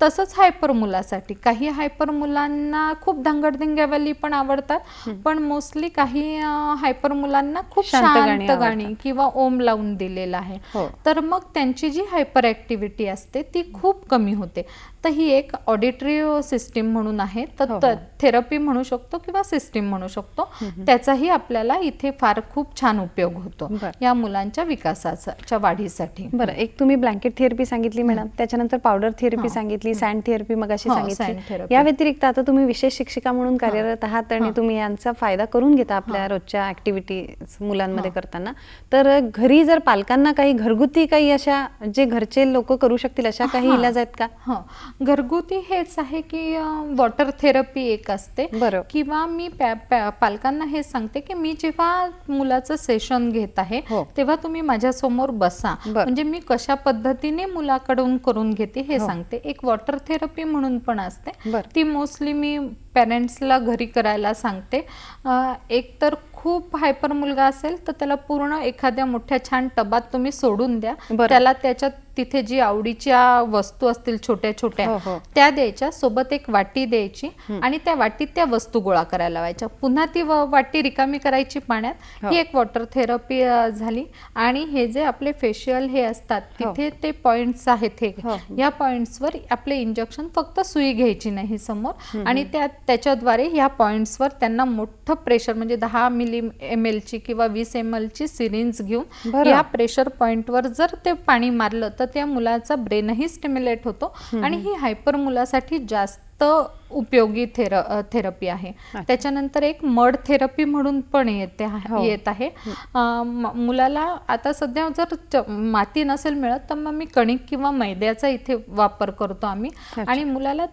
तसंच हायपर मुलासाठी, काही हायपर मुलांना खूप धांगडधिंग्यावाली पण आवडतात, पण मोस्टली काही हायपर मुलांना खूप शांत गाणी किंवा ओम लावून दिलेलं आहे. तर मग त्यांची जी हायपर ऍक्टिव्हिटी असते ती खूप कमी होते. तर ही एक ऑडिटरी सिस्टीम म्हणून आहे. तर थेरपी म्हणू शकतो किंवा सिस्टीम म्हणू शकतो. त्याचाही आपल्याला इथे फार खूप छान उपयोग होतो या मुलांच्या विकासाच्या वाढीसाठी. बरं, एक तुम्ही ब्लँकेट थेरपी सांगितली मॅडम, त्याच्यानंतर पावडर थेरपी सांगितली, सँड थेरपी मगाशी सांगितली. या व्यतिरिक्त आता तुम्ही विशेष शिक्षिका म्हणून कार्यरत आहात आणि तुम्ही यांचा फायदा करून घेता आपल्या रोजच्या ऍक्टिव्हिटीज मुलांमध्ये करताना. तर घरी जर पालकांना काही घरगुती काही अशा जे घरचे लोक करू शकतील अशा काही इलाज आहेत का? घरगुती हेच आहे की वॉटर थेरपी एक असते, किंवा मी पालकांना हे सांगते की मी जेव्हा मुलाचं सेशन घेत आहे तेव्हा तुम्ही माझ्या समोर बसा, म्हणजे मी कशा पद्धतीने मुलाकडून करून घेते हे सांगते. एक वॉटर थेरपी म्हणून पण असते, ती मोस्टली मी पेरेंट्सला घरी करायला सांगते. एक तर खूप हायपर मुलगा असेल तर त्याला पूर्ण एखाद्या मोठ्या छान टबात तुम्ही सोडून द्या, त्याला त्याच्यात तिथे जी आवडीच्या वस्तू असतील छोट्या छोट्या त्या द्यायच्या, सोबत एक वाटी द्यायची आणि त्या वाटीत त्या वस्तू गोळा करायला लावायच्या, पुन्हा ती वाटी रिकामी करायची पाण्यात. ही एक वॉटर थेरपी झाली. आणि हे जे आपले फेशियल हे असतात तिथे ते पॉइंट्स आहेत, या पॉइंट्सवर आपले इंजेक्शन, फक्त सुई घ्यायची नाही समोर, आणि त्याच्याद्वारे ह्या पॉइंट्सवर त्यांना मोठं प्रेशर, म्हणजे 10 ml ची किंवा 20 ml ची सिरिंज घेऊन या प्रेशर पॉइंटवर जर ते पाणी मारलं तर त्या मुलाचा ब्रेनही स्टिम्युलेट होतो. आणि ही हायपर मुलासाठी जास्त उपयोगी थेरपी आहे. त्याच्यानंतर एक मड थेरपी म्हणून पण येत आहे. मुलाला आता सध्या जर माती नसेल मिळत तर मग मी कणिक किंवा मैद्याचा इथे वापर करतो आम्ही, आणि मुलाला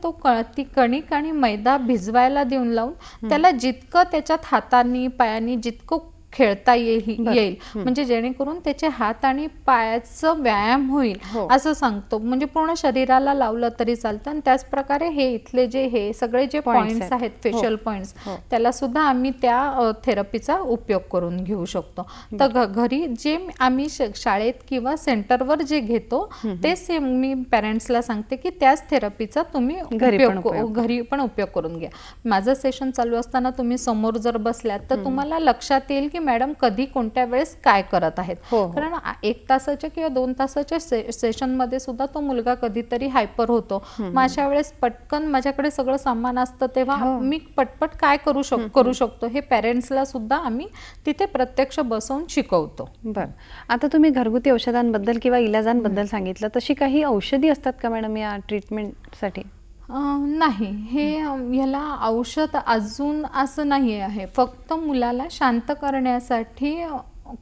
ती कणिक आणि मैदा भिजवायला देऊन लावून त्याला जितकं त्याच्यात हातांनी पायांनी जितकं खेळता येईल म्हणजे जेणेकरून त्याचे हात आणि पायाचं व्यायाम होईल असं सांगतो. म्हणजे पूर्ण शरीराला लावलं तरी चालतं. आणि त्याच प्रकारे हे इथले हे सगळे जे पॉइंट्स आहेत, फेशियल पॉइंट्स, त्याला सुद्धा आम्ही त्या थेरपीचा उपयोग करून घेऊ शकतो. तर घरी जे आम्ही शाळेत किंवा सेंटरवर जे घेतो तेच मी पॅरेंट्सला सांगते की त्याच थेरपीचा तुम्ही घरी पण उपयोग करून घ्या. माझं सेशन चालू असताना तुम्ही समोर जर बसल्यात तर तुम्हाला लक्षात येईल की मॅडम कधी कोणत्या वेळेस काय करत आहेत. कारण 1 तासाच्या किंवा 2 तासाच्या सेशन मध्ये सुद्धा तो मुलगा कधीतरी हायपर होतो. मग अशा वेळेस पटकन माझ्याकडे सगळं सामान असतं तेव्हा मी पटपट काय करू शकतो हे पॅरेंट्सला सुद्धा आम्ही तिथे प्रत्यक्ष बसवून शिकवतो. बरं, आता तुम्ही घरगुती औषधांबद्दल किंवा इलाजांबद्दल सांगितलं, तशी काही औषधी असतात का मॅडम या ट्रीटमेंटसाठी? नाही, ह्याला औषध अजून असं नाही आहे. फक्त मुलाला शांत करण्यासाठी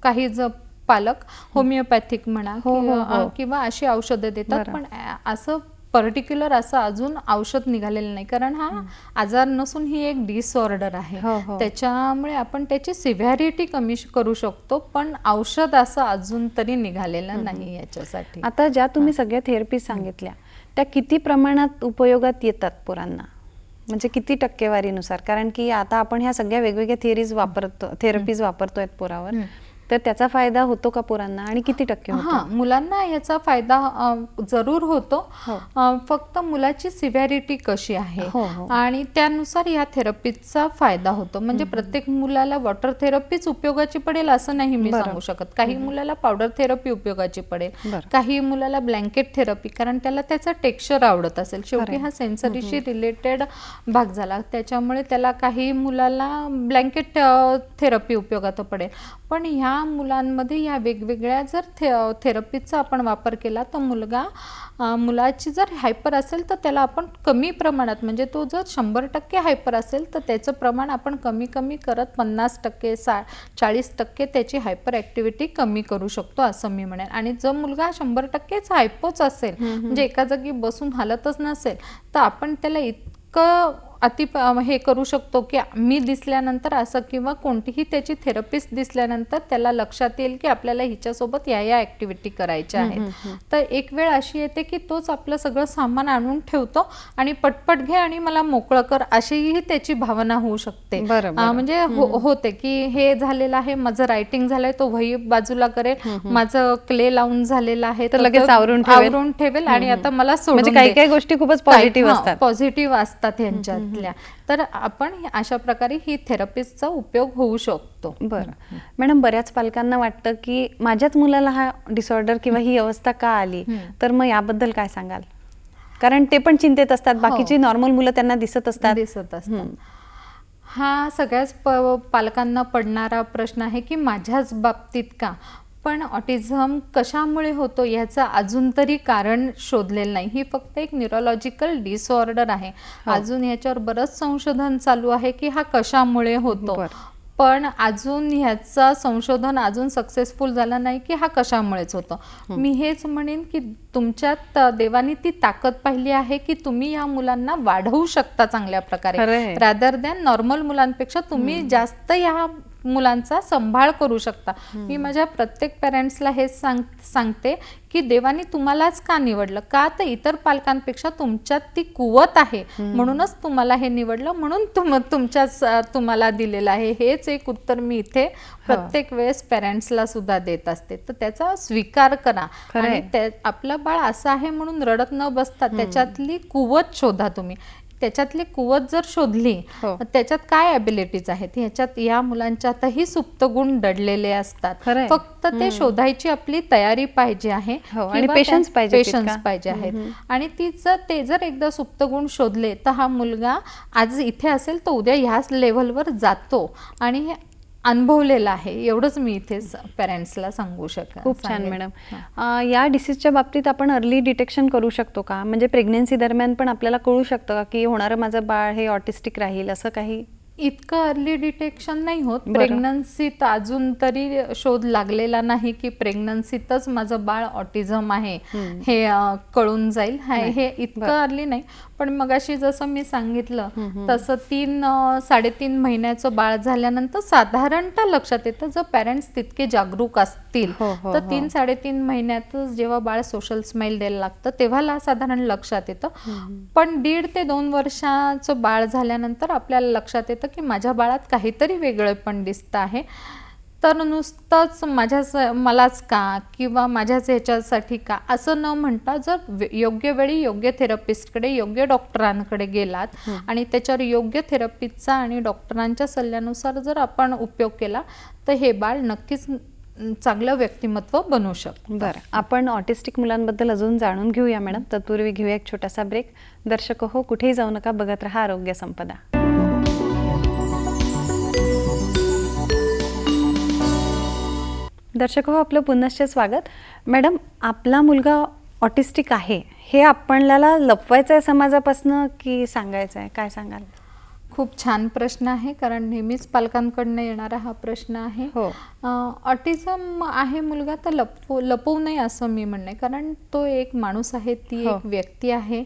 काही पालक होमिओपॅथिक म्हणा किंवा अशी औषधं देतात. पण असं पर्टिक्युलर असं अजून औषध निघालेलं नाही. कारण हा आजार नसून ही एक डिसऑर्डर आहे. त्याच्यामुळे आपण त्याची सिव्हिरिटी कमी करू शकतो, पण औषध असं अजून तरी निघालेलं नाही याच्यासाठी. आता ज्या तुम्ही सगळ्या थेरपी सांगितल्या त्या किती प्रमाणात उपयोगात येतात पोरांना, म्हणजे किती टक्केवारीनुसार? कारण की आता आपण ह्या सगळ्या वेगवेगळ्या थेरपीज वापरतोय पोरावर, तर त्याचा फायदा होतो का पोरांना आणि किती टक्के होतो? मुलांना याचा फायदा जरूर होतो. फक्त मुलाची सिव्हिरिटी कशी आहे आणि त्यानुसार या थेरपीचा फायदा होतो. म्हणजे प्रत्येक मुलाला वॉटर थेरपीच उपयोगाची पडेल असं नाही मी सांगू शकत. काही मुलाला पावडर थेरपी उपयोगाची पडेल, काही मुलाला ब्लँकेट थेरपी, कारण त्याला त्याचा टेक्स्चर आवडत असेल. शेवटी हा सेन्सरीशी रिलेटेड भाग झाला, त्याच्यामुळे त्याला काही मुलाला ब्लँकेट थेरपी उपयोगात पडेल. पण ह्या मुलांमध्ये या वेगवेगळ्या जर थेरपीचा आपण वापर केला तर मुलाची जर हायपर असेल तर त्याला आपण कमी प्रमाणात, म्हणजे तो जर 100% हायपर असेल तर त्याचं प्रमाण आपण कमी करत 50%, 40% त्याची हायपर ॲक्टिव्हिटी कमी करू शकतो असं मी म्हणेन. आणि जर मुलगा 100%च हायपोच असेल, म्हणजे एका जागी बसून हालतच नसेल, तर आपण त्याला इतकं हे करू शकतो की मी दिसल्यानंतर असं किंवा कोणतीही त्याची थेरपिस्ट दिसल्यानंतर त्याला लक्षात येईल की आपल्याला हिच्यासोबत या ॲक्टिव्हिटी करायच्या आहेत. तर एक वेळ अशी येते की तोच आपलं सगळं सामान आणून ठेवतो आणि पटपट घे आणि मला मोकळं कर, अशीही त्याची भावना होऊ शकते. म्हणजे होते की हे झालेलं आहे, माझं रायटिंग झालंय, तो वही बाजूला करेल, माझं क्ले लावून झालेलं आहे तर लगेच आवरून ठेवेल आणि आता मला सोडून. काही गोष्टी खूपच पॉझिटिव्ह असतात यांच्यात. तर आपण अशा प्रकारे ही थेरपीचा उपयोग होऊ शकतो. बरं मॅडम, बऱ्याच पालकांना वाटतं की माझ्याच मुलाला हा डिसऑर्डर किंवा ही अवस्था का आली, तर मग याबद्दल काय सांगाल? कारण ते पण चिंतेत असतात, बाकीची नॉर्मल मुलं त्यांना दिसत असतात. हा सगळ्याच पालकांना पडणारा प्रश्न आहे की माझ्याच बाबतीत का. पण ऑटिझम कशामुळे होतो याचं अजून तरी कारण शोधलेलं नाही. ही फक्त एक न्यूरोलॉजिकल डिसऑर्डर आहे. अजून याच्यावर बरंच संशोधन चालू आहे की हा कशामुळे होतो, पण अजून ह्याचं संशोधन अजून सक्सेसफुल झालं नाही की हा कशामुळेच होतो. मी हेच म्हणेन की तुमच्यात देवानी ती ताकद पाहिली आहे की तुम्ही या मुलांना वाढवू शकता चांगल्या प्रकारे. रादर दॅन नॉर्मल मुलांपेक्षा तुम्ही जास्त या मुलांचा सांभाळ करू शकता. मी माझ्या प्रत्येक पॅरेंट्सला हेच सांगते की देवानी तुम्हालाच का निवडलं, का तर इतर पालकांपेक्षा तुमच्यात ती कुवत आहे म्हणूनच तुम्हाला हे निवडलं, म्हणून तुम्हाला दिलेलं आहे. हेच एक उत्तर मी इथे प्रत्येक वेळेस पॅरेंट्सला सुद्धा देत असते. तर त्याचा स्वीकार करा आणि आपलं बाळ असं आहे म्हणून रडत न बसता त्याच्यातली कुवत शोधा. तुम्ही त्याच्यातली कुवत जर शोधली, त्याच्यात काय ॲबिलिटीज आहेत, ह्याच्यात या मुलांच्यातही सुप्त गुण दडलेले असतात. फक्त ते शोधायची आपली तयारी पाहिजे आहे आणि पेशन्स पाहिजे आहेत. आणि ते जर एकदा सुप्त गुण शोधले तर हा मुलगा आज इथे असेल तर उद्या ह्याच लेव्हलवर जातो आणि अनुभवलेला आहे. एवढंच मी इथे पॅरेंट्सला सांगू शकते. खूप छान मॅडम. या डिसीजच्या बाबतीत आपण अर्ली डिटेक्शन करू शकतो का? म्हणजे प्रेग्नन्सी दरम्यान पण आपल्याला कळू शकतं का की होणारं माझं बाळ हे ऑटिस्टिक राहील असं काही? इतकं अर्ली डिटेक्शन नाही होत. बरं. प्रेग्नन्सीत अजून तरी शोध लागलेला नाही की प्रेग्नन्सीतच माझं बाळ ऑटिझम आहे हे कळून जाईल. हे इतकं अर्ली नाही. पण मगाशी जसं मी सांगितलं तसं 3-3.5 महिन्याचं बाळ झाल्यानंतर साधारणतः लक्षात येतं, जर पॅरेंट्स तितके जागरूक असतील तर 3-3.5 महिन्यातच जेव्हा बाळ सोशल स्माईल द्यायला लागतं तेव्हा साधारण लक्षात येतं. पण 1.5 ते 2 वर्षाचं बाळ झाल्यानंतर आपल्याला लक्षात येतं की माझ्या बाळात काहीतरी वेगळेपण दिसतं आहे. तर नुसतंच मलाच का किंवा माझ्याच ह्याच्यासाठी का असं न म्हणता जर योग्य वेळी योग्य थेरपिस्टकडे योग्य डॉक्टरांकडे गेलात आणि त्याच्यावर योग्य थेरपीचा आणि डॉक्टरांच्या सल्ल्यानुसार जर आपण उपयोग केला तर हे बाळ नक्कीच चांगलं व्यक्तिमत्व बनू शकतं. बरं, आपण ऑटिस्टिक मुलांबद्दल अजून जाणून घेऊया मॅडम. तत्पूर्वी घेऊया एक छोटासा ब्रेक. दर्शक हो, कुठेही जाऊ नका, बघत रहा आरोग्य संपदा. दर्शक हो, आपलं पुनश्च स्वागत. मॅडम, आपला मुलगा ऑटिस्टिक आहे हे आपल्याला लपवायचं आहे समाजापासून की सांगायचं आहे, काय सांगाल? खूप छान प्रश्न आहे, कारण नेहमीच पालकांकडनं येणारा हा प्रश्न आहे. ऑटिझम आहे मुलगा तर लपवू नये असं मी म्हणणे, कारण तो एक माणूस आहे, ती एक व्यक्ती आहे.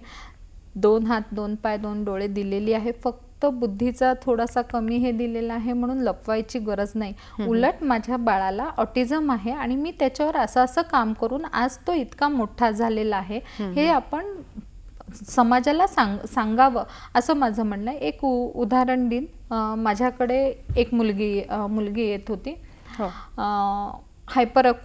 2 हात 2 पाय 2 डोळे दिलेली आहे. फक्त बुद्धीचा थोडासा कमी हे दिलेला आहे म्हणून लपवायची गरज नाही. उलट माझ्या बाळाला ऑटिझम आहे आणि मी त्याच्यावर असं काम करून आज तो इतका मोठा झालेला आहे हे आपण समाजाला सांगावं असं माझं म्हणणं आहे. एक उदाहरण देईन. माझ्याकडे एक मुलगी येत होती.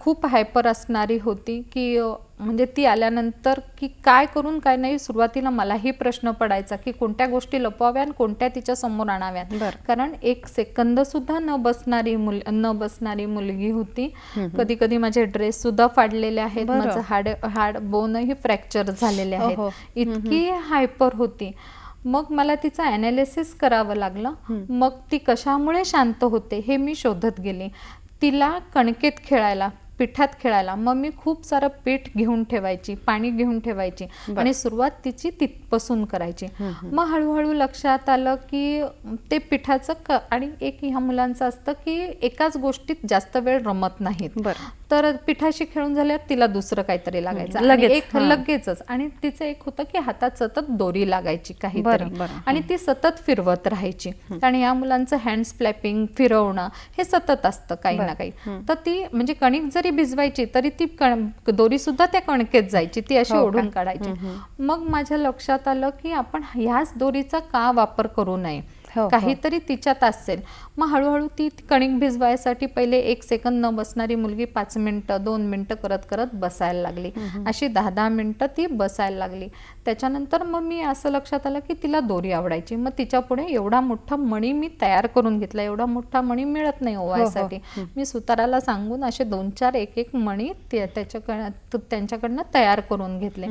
खूप हायपर असणारी होती की म्हणजे ती आल्यानंतर की काय करून काय नाही, सुरुवातीला मलाही प्रश्न पडायचा की कोणत्या गोष्टी लपवाव्या आणि कोणत्या तिच्या समोर आणाव्यात. कारण 1 सेकंद सुद्धा न बसणारी मुलगी होती. कधी कधी माझे ड्रेस सुद्धा फाडलेले आहेत, माझं हाड बोनही फ्रॅक्चर झालेले आहेत. इतकी हायपर होती. मग मला तिचं ॲनालिसिस करावं लागलं. मग ती कशामुळे शांत होते हे मी शोधत गेले. तिला कणकेत खेळायला, पिठात खेळायला मग मी खूप सारं पीठ घेऊन ठेवायची, पाणी घेऊन ठेवायची आणि सुरुवात तिची तिथपासून करायची. मग हळूहळू लक्षात आलं की ते पिठाचं आणि एक ह्या मुलांचं असतं की एकाच गोष्टीत जास्त वेळ रमत नाहीत. तर पिठाशी खेळून झाल्यावर तिला दुसरं काहीतरी लागायचं लगेचच. आणि तिचं एक होतं की हातात सतत दोरी लागायची काहीतरी आणि ती सतत फिरवत राहायची. आणि या मुलांचं हँड स्प्लॅपिंग, फिरवणं हे सतत असतं काही ना काही. तर ती म्हणजे कणिक जरी भिजवायची तरी ती दोरी सुद्धा त्या कणकेत जायची, ती अशी ओढून काढायची. मग माझ्या लक्षात आलं की आपण ह्याच दोरीचा का वापर करू नये, काहीतरी तिच्यात असेल. मग हळूहळू ती कणिक भिजवायसाठी पहिले 1 सेकंद न बसणारी मुलगी 5 मिनिटं 2 मिनिटं करत करत बसायला लागली. अशी 10-10 मिनिटं ती बसायला लागली. त्याच्यानंतर मग मी असं लक्षात आलं की तिला दोरी आवडायची. मग तिच्या पुढे एवढा मोठा मणी मी तयार करून घेतला. एवढा मोठा मणी मिळत नाही ओवायसाठी. मी सुताराला सांगून असे 2-4 एक मणी त्यांच्याकडनं तयार करून घेतले.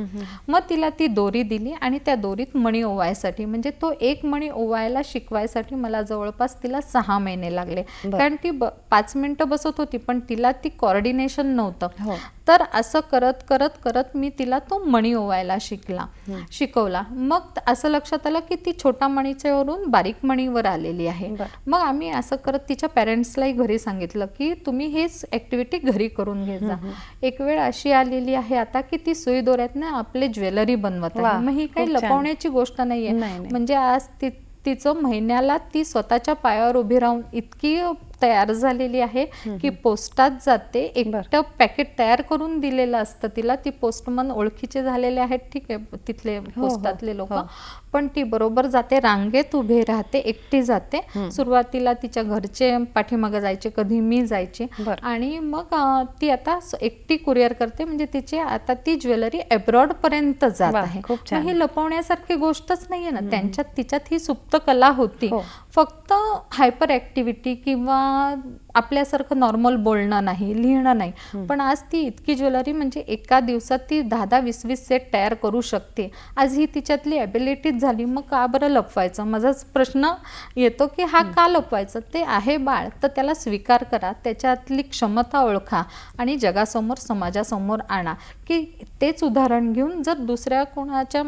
मग तिला ती दोरी दिली आणि त्या दोरीत मणी ओवायसाठी, म्हणजे तो एक मणी ओवायला शिकवायसाठी मला जवळपास तिला 6 महिने लागले. कारण ती 5 मिनिटं बसत होती पण तिला ती कोऑर्डिनेशन नव्हतं. तर असं करत करत करत मी तिला तो मणी ओवायला शिकवला. मग असं लक्षात आलं की ती छोटा मणीच्या वरून बारीक मणीवर आलेली आहे. मग आम्ही असं करत तिच्या पॅरेंट्सलाही घरी सांगितलं की तुम्ही हेच ऍक्टिव्हिटी घरी करून घे जा. एक वेळ अशी आलेली आहे आता की ती सुई दोऱ्यातनं आपले ज्वेलरी बनवत आहे. मग ही काही लपवण्याची गोष्ट नाहीये. म्हणजे आज तिचं महिन्याला ती स्वतःच्या पायावर उभी राहून इतकी तयार झालेली आहे की पोस्टात जाते. एकटं पॅकेट तयार करून दिलेलं असतं तिला. ती पोस्टमन ओळखीचे झालेले आहेत, ठीक आहे, तिथले पोस्टातले लोक. पण ती बरोबर जाते, रांगेत उभे राहते, एकटी जाते. सुरुवातीला तिच्या घरचे पाठीमागे जायचे, कधी मी जायची. आणि मग ती आता एकटी कुरिअर करते. म्हणजे तिची आता ती ज्वेलरी अब्रॉड पर्यंत जात आहे. ही लपवण्यासारखी गोष्टच नाहीये ना. तिच्यात ही सुप्त कला होती. फक्त हायपर ऍक्टिव्हिटी किंवा आपल्यासारखं नॉर्मल बोलणं नाही, लिहिणं नाही. पण आज ती इतकी ज्वेलरी म्हणजे एका दिवसात ती 10-20 सेट तयार करू शकते. आज ही तिच्यातली ॲबिलिटीच झाली. मग का बरं लपवायचं? माझाच प्रश्न येतो की हा का लपवायचं? ते आहे बाळ, तर त्याला स्वीकार करा, त्याच्यातली क्षमता ओळखा आणि जगासमोर समाजासमोर आणा. की तेच उदाहरण घेऊन जर दुसऱ्या कोणाच्या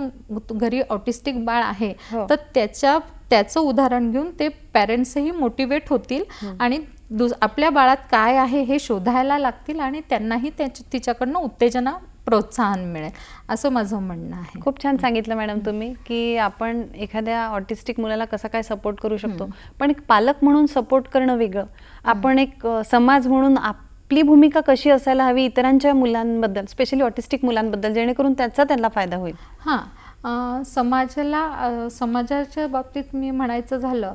घरी ऑटिस्टिक बाळ आहे तर त्याच्या त्याचं उदाहरण घेऊन ते पॅरेंट्सही मोटिवेट होतील आणि आपल्या बाळात काय आहे हे शोधायला लागतील आणि त्यांनाही तिच्याकडनं उत्तेजना प्रोत्साहन मिळेल असं माझं म्हणणं आहे. खूप छान सांगितलं मॅडम तुम्ही की आपण एखाद्या ऑटिस्टिक मुलाला कसं काय सपोर्ट करू शकतो, पण एक पालक म्हणून सपोर्ट करणं वेगळं, आपण एक समाज म्हणून आपली भूमिका कशी असायला हवी इतरांच्या मुलांबद्दल, स्पेशली ऑटिस्टिक मुलांबद्दल, जेणेकरून त्याचा त्यांना फायदा होईल. समाजाच्या बाबतीत मी म्हणायचं झालं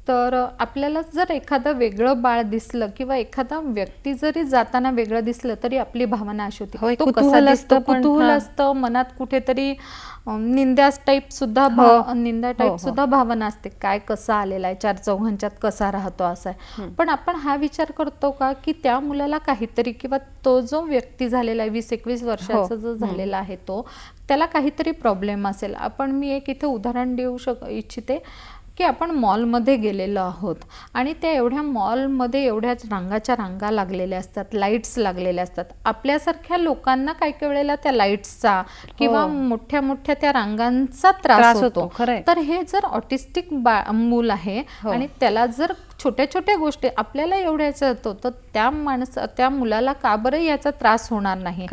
तर आपल्याला जर एखादं वेगळं बाळ दिसलं किंवा एखादा व्यक्ती जरी जाताना वेगळं दिसलं तरी आपली भावना अशी होती, तो कसा दिसतो, कुतूहल असतं मनात, कुठेतरी निंदा टाईप सुद्धा भावना असते, काय कसा आलेला आहे, चार चौघांच्यात कसा राहतो असा आहे. पण आपण हा विचार करतो का की त्या मुलाला काहीतरी, किंवा तो जो व्यक्ती झालेला आहे 20-21 वर्षाचा जो झालेला आहे तो, त्याला काहीतरी प्रॉब्लेम असेल. मी एक इथे उदाहरण देऊ इच्छिते की आपण मॉलमध्ये गेलेलो आहोत आणि त्या एवढ्या मॉलमध्ये एवढ्याच रांगाच्या रांगा लागलेल्या असतात, लाईट्स लागलेल्या असतात. आपल्यासारख्या लोकांना काही काही वेळेला त्या लाईट्सचा किंवा मोठ्या मोठ्या त्या रांगांचा त्रास होतो. तर हे जर ऑटिस्टिक मूल आहे आणि त्याला जर छोट्या छोट्या गोष्टी आपल्याला एवढ्याच होतो, तर त्या मुलाला का बरं याचा त्रास होणार नाही.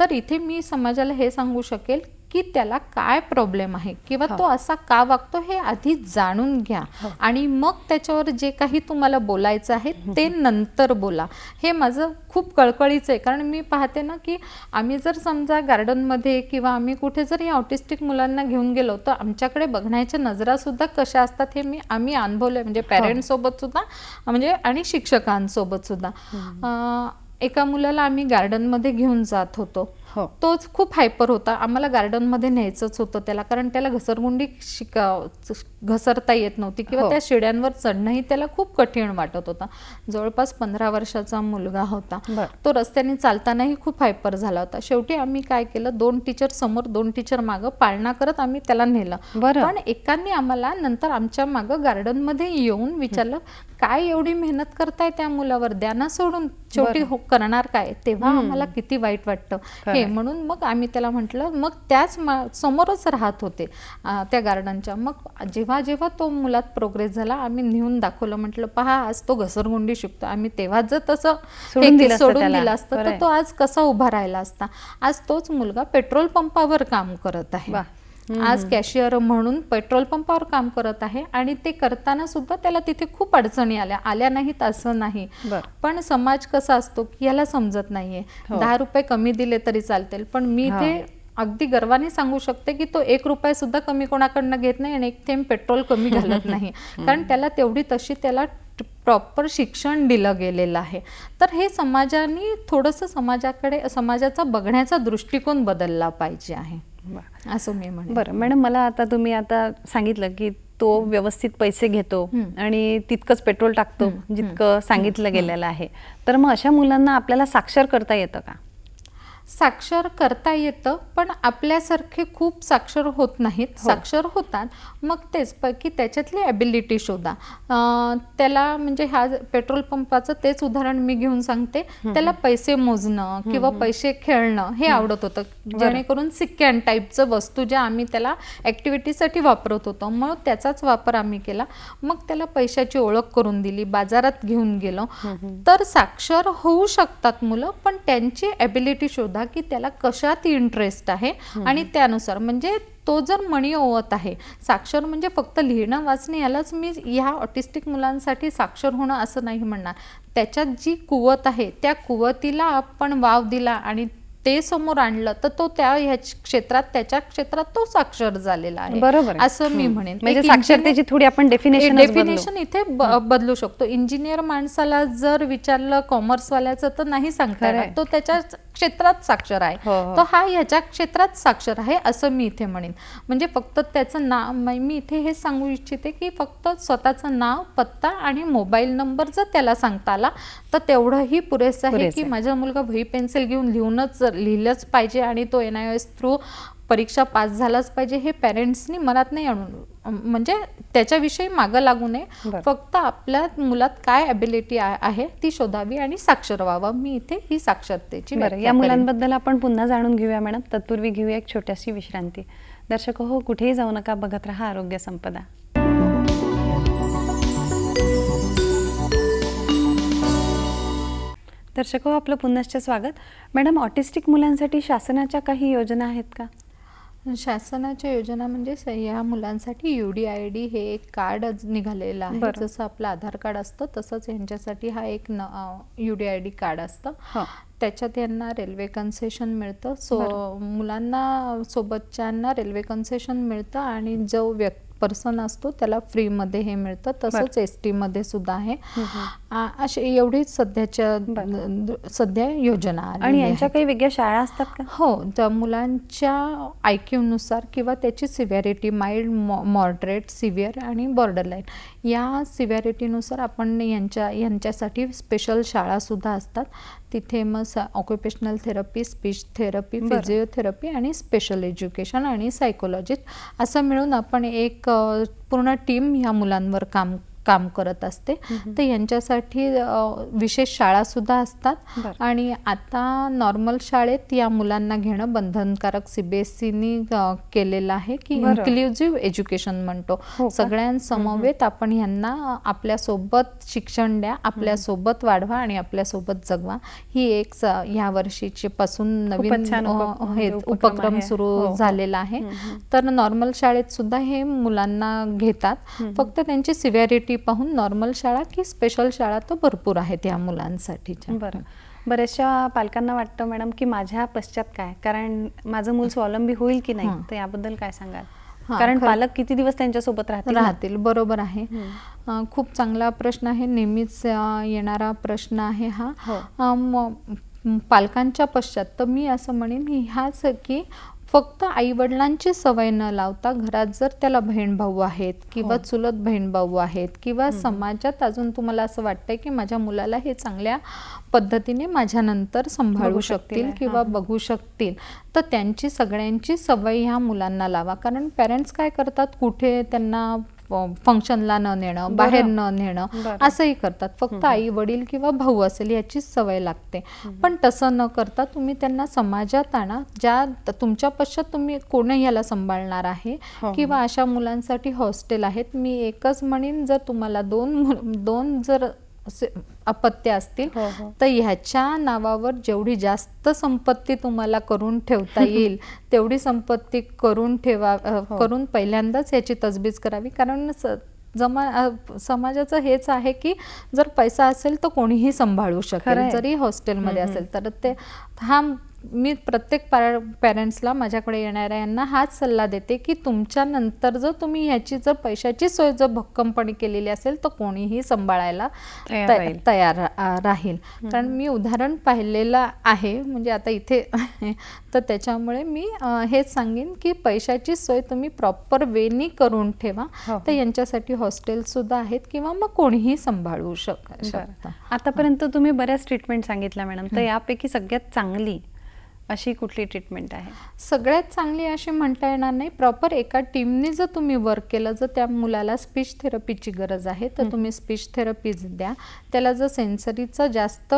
तर इथे मी समाजाला हे सांगू शकेल की त्याला काय प्रॉब्लेम आहे किंवा तो असा का वागतो हे आधी जाणून घ्या आणि मग त्याच्यावर जे काही तुम्हाला बोलायचं आहे ते नंतर बोला. हे माझं खूप कळकळीचं आहे, कारण मी पाहते ना की आम्ही जर समजा गार्डनमध्ये किंवा आम्ही कुठे जर या ऑटिस्टिक मुलांना घेऊन गेलो तर आमच्याकडे बघण्याच्या नजरा सुद्धा कशा असतात हे आम्ही अनुभवलंय, म्हणजे पेरेंट्स सोबत सुद्धा, म्हणजे आणि शिक्षकांसोबत सुद्धा. एका मुलाला आम्ही गार्डनमध्ये घेऊन जात होतो, तोच खूप हायपर होता, आम्हाला गार्डनमध्ये न्यायचंच होतं त्याला, कारण त्याला घसरगुंडी घसरता येत नव्हती किंवा त्या शिड्यांवर चढणंही त्याला खूप कठीण वाटत होता. जवळपास 15 वर्षाचा मुलगा होता. तो रस्त्याने चालतानाही खूप हायपर झाला होता. शेवटी आम्ही काय केलं, 2 टीचर समोर 2 टीचर मागं पाळणा करत आम्ही त्याला नेलं. पण एकाने आम्हाला नंतर आमच्या मागं गार्डनमध्ये येऊन विचारलं, काय एवढी मेहनत करताय त्या मुलावर, द्या ना सोडून, शेवटी करणार काय. तेव्हा आम्हाला किती वाईट वाटतं हे. म्हणून मग आम्ही त्याला म्हटलं, मग त्याच समोरच राहत होते त्या गार्डनच्या. मग जेव्हा जेव्हा तो मुलात प्रोग्रेस झाला आम्ही नेऊन दाखवलं, म्हटलं पहा आज तो घसरगुंडी शिकतो. आम्ही तेव्हा जर तसं सोडून दिलं असतं तर तो आज कसा उभा राहिला असता. आज तोच मुलगा पेट्रोल पंपावर काम करत आहे, आज कॅशियर म्हणून पेट्रोल पंपावर काम करत आहे आणि ते करताना सुद्धा त्याला तिथे खूप अडचणी आल्या नाहीत असं नाही. पण समाज कसा असतो की याला समजत नाहीये, 10 रुपये कमी दिले तरी चालतील, पण मी ते अगदी गर्वाने सांगू शकते की तो 1 रुपया सुद्धा कमी कोणाकडनं घेत नाही आणि 1 थेंब पेट्रोल कमी घालत नाही, कारण त्याला त्याला प्रॉपर शिक्षण दिलं गेलेलं आहे. तर हे समाजाने थोडंसं समाजाचा बघण्याचा दृष्टिकोन बदलला पाहिजे आहे असं मी म्हणेन. बरं मॅडम, मला तुम्ही सांगितलं की तो व्यवस्थित पैसे घेतो आणि तितकंच पेट्रोल टाकतो जितकं सांगितलं गेलेलं आहे, तर मग अशा मुलांना आपल्याला साक्षर करता येतं का? साक्षर करता येतं, पण आपल्यासारखे खूप साक्षर होत नाहीत. साक्षर होतात, मग तेच की त्याच्यातली ॲबिलिटी शोधा. त्याला म्हणजे हा पेट्रोल पंपाचं तेच उदाहरण मी घेऊन सांगते. त्याला पैसे मोजणं किंवा पैसे खेळणं हे आवडत होतं, जेणेकरून सिक्कॅन टाईपचं वस्तू ज्या आम्ही त्याला ॲक्टिव्हिटीसाठी वापरत होतो, मग त्याचाच वापर आम्ही केला. मग त्याला पैशाची ओळख करून दिली, बाजारात घेऊन गेलो. तर साक्षर होऊ शकतात मुलं, पण त्यांची ॲबिलिटी शोधा की त्याला कशात इंटरेस्ट आहे आणि त्यानुसार, म्हणजे तो जर मणी ओवत आहे. साक्षर म्हणजे फक्त लिहिणं वाचणे यालाच मी ह्या ऑटिस्टिक मुलांसाठी साक्षर होणं असं नाही म्हणणार. त्याच्यात जी कुवत आहे त्या कुवतीला आपण वाव दिला आणि ते समोर आणलं तर तो त्याच्या क्षेत्रात तो साक्षर झालेला आहे, बरोबर असं मी म्हणेन. म्हणजे साक्षरतेची थोडी आपण डेफिनेशन इथे बदलू शकतो. इंजिनियर माणसाला जर विचारलं कॉमर्सवाल्याचं तर नाही सांगता येणार, तो त्याच्या क्षेत्रात साक्षर आहे, तो हा ह्याच्या क्षेत्रात साक्षर आहे असं मी इथे म्हणेन. म्हणजे फक्त त्याचं नाव, मी इथे हे सांगू इच्छिते की फक्त स्वतःचं नाव, पत्ता आणि मोबाईल नंबर जर त्याला सांगता आला तर तेवढंही पुरेसं आहे की माझा मुलगा वही पेन्सिल घेऊन लिहिलंच पाहिजे आणि तो NIOS थ्रू परीक्षा पास झालाच पाहिजे हे पेरेंट्सनी मनात नाही आणून, म्हणजे त्याच्याविषयी मागं लागू नये. फक्त आपल्या मुलात काय ॲबिलिटी आहे ती शोधावी आणि साक्षर व्हावं. मी इथे ही साक्षरतेची. या मुलांबद्दल आपण पुन्हा जाणून घेऊया मॅडम. तत्पूर्वी घेऊया एक छोटीशी विश्रांती. दर्शक हो, कुठेही जाऊ नका, बघत रहा आरोग्य संपदा. दर्शक हो, आपलं पुनश्च स्वागत. मॅडम, ऑटिस्टिक मुलांसाठी शासनाच्या काही योजना आहेत का? शासनाच्या योजना म्हणजे या मुलांसाठी UDID हे एक कार्ड निघालेलं आहे. बरं. जसं आपलं आधार कार्ड असतं तसंच यांच्यासाठी हा एक UDID कार्ड असतं. हो. त्याच्यात यांना रेल्वे कन्सेशन मिळतं. मुलांना सोबतच्यांना रेल्वे कन्सेशन मिळतं आणि जो पर्सन असतो त्याला फ्रीमध्ये हे मिळतं. तसंच ST मध्ये सुद्धा आहे. अशी एवढीच सध्या योजना आणि आलेली यांच्या आहे. काही वेगळ्या शाळा असतात का? हो, त्या मुलांच्या IQ नुसार किंवा त्याची सिव्हिरिटी माइल्ड, मॉडरेट, सिव्हिअर आणि बॉर्डरलाईन या सिव्हिरिटीनुसार आपण यांच्यासाठी स्पेशल शाळासुद्धा असतात. तिथे मग occupational therapy, speech therapy, physiotherapy आणि स्पेशल एज्युकेशन आणि सायकोलॉजिस्ट असं मिळून आपण एक पूर्ण टीम ह्या मुलांवर काम करत असते. तर यांच्यासाठी विशेष शाळासुद्धा असतात. आणि आता नॉर्मल शाळेत या मुलांना घेणं बंधनकारक CBSEनी केलेलं आहे की इन्क्लुझिव्ह एज्युकेशन म्हणतो. सगळ्यांसमवेत आपण यांना आपल्यासोबत शिक्षण द्या, आपल्यासोबत वाढवा आणि आपल्यासोबत जगवा. ही एक ह्या वर्षीची पासून नवीन उपक्रम सुरू झालेला आहे. तर नॉर्मल शाळेत सुद्धा हे मुलांना घेतात. फक्त त्यांची सिव्हिरिटी पाहून नॉर्मल शाळा की स्पेशल शाळा तर भरपूर आहेत या मुलांसाठीच्या. बरं. बऱ्याचशा पालकांना वाटतं मॅडम की माझ्या पश्चात काय, कारण माझं मूल स्वावलंबी होईल की नाही, तर याबद्दल काय सांगाल? कारण पालक किती दिवस त्यांच्यासोबत राहतील? बरोबर आहे. खूप चांगला प्रश्न आहे. नेहमीच येणारा प्रश्न आहे हा. पालकांच्या पश्चात तर मी असं म्हणेन ह्याच की फक्त आईवडिलांची सवय न लावता घरात जर त्याला बहीण भाऊ आहेत किंवा चुलत बहीण भाऊ आहेत किंवा समाजात अजून तुम्हाला असं वाटतंय की माझ्या मुलाला हे चांगल्या पद्धतीने माझ्यानंतर सांभाळू शकतील किंवा बघू शकतील, तर त्यांची सगळ्यांची सवय ह्या मुलांना लावा. कारण पेरेंट्स काय करतात, कुठे त्यांना फंक्शनला न नेणं, बाहेर न नेणं असंही करतात. फक्त आई वडील किंवा भाऊ असेल याचीच सवय लागते. पण तसं न करता तुम्ही त्यांना समाजात आणा. ज्या तुमच्या पश्चात तुम्ही कोण याला सांभाळणार आहे किंवा अशा मुलांसाठी हॉस्टेल आहेत. मी एकच म्हणेन, जर तुम्हाला दोन जर अपत्य असतील तर ह्याच्या नावावर जेवढी जास्त संपत्ती तुम्हाला करून ठेवता येईल तेवढी संपत्ती करून करून पहिल्यांदाच याची तजवीज करावी. कारण समाजाचं हेच आहे की जर पैसा असेल तर कोणीही सांभाळू शकेल, जरी हॉस्टेलमध्ये असेल तर. मी प्रत्येक पॅरेंट्सला, माझ्याकडे येणाऱ्या यांना हाच सल्ला देते की तुमच्या नंतर जर तुम्ही ह्याची जर पैशाची सोय जर भक्कमपणे केलेली असेल तर कोणीही सांभाळायला तयार राहील. कारण मी उदाहरण पाहिलेलं आहे, म्हणजे आता इथे तर त्याच्यामुळे मी हेच सांगेन की पैशाची सोय तुम्ही प्रॉपर वेनी करून ठेवा. तर यांच्यासाठी हॉस्टेल सुद्धा आहेत किंवा मग कोणीही सांभाळू शकतं. आतापर्यंत तुम्ही बऱ्याच ट्रीटमेंट सांगितल्या मॅडम, तर यापैकी सगळ्यात चांगली अशी कुठली ट्रीटमेंट आहे? सगळ्यात चांगली अशी म्हणता येणार नाही. प्रॉपर एका टीमने जर तुम्ही वर्क केलं, जर त्या मुलाला स्पीच थेरपीची गरज आहे तर तुम्ही स्पीच थेरपीच द्या. त्याला जर सेन्सरीचं जास्त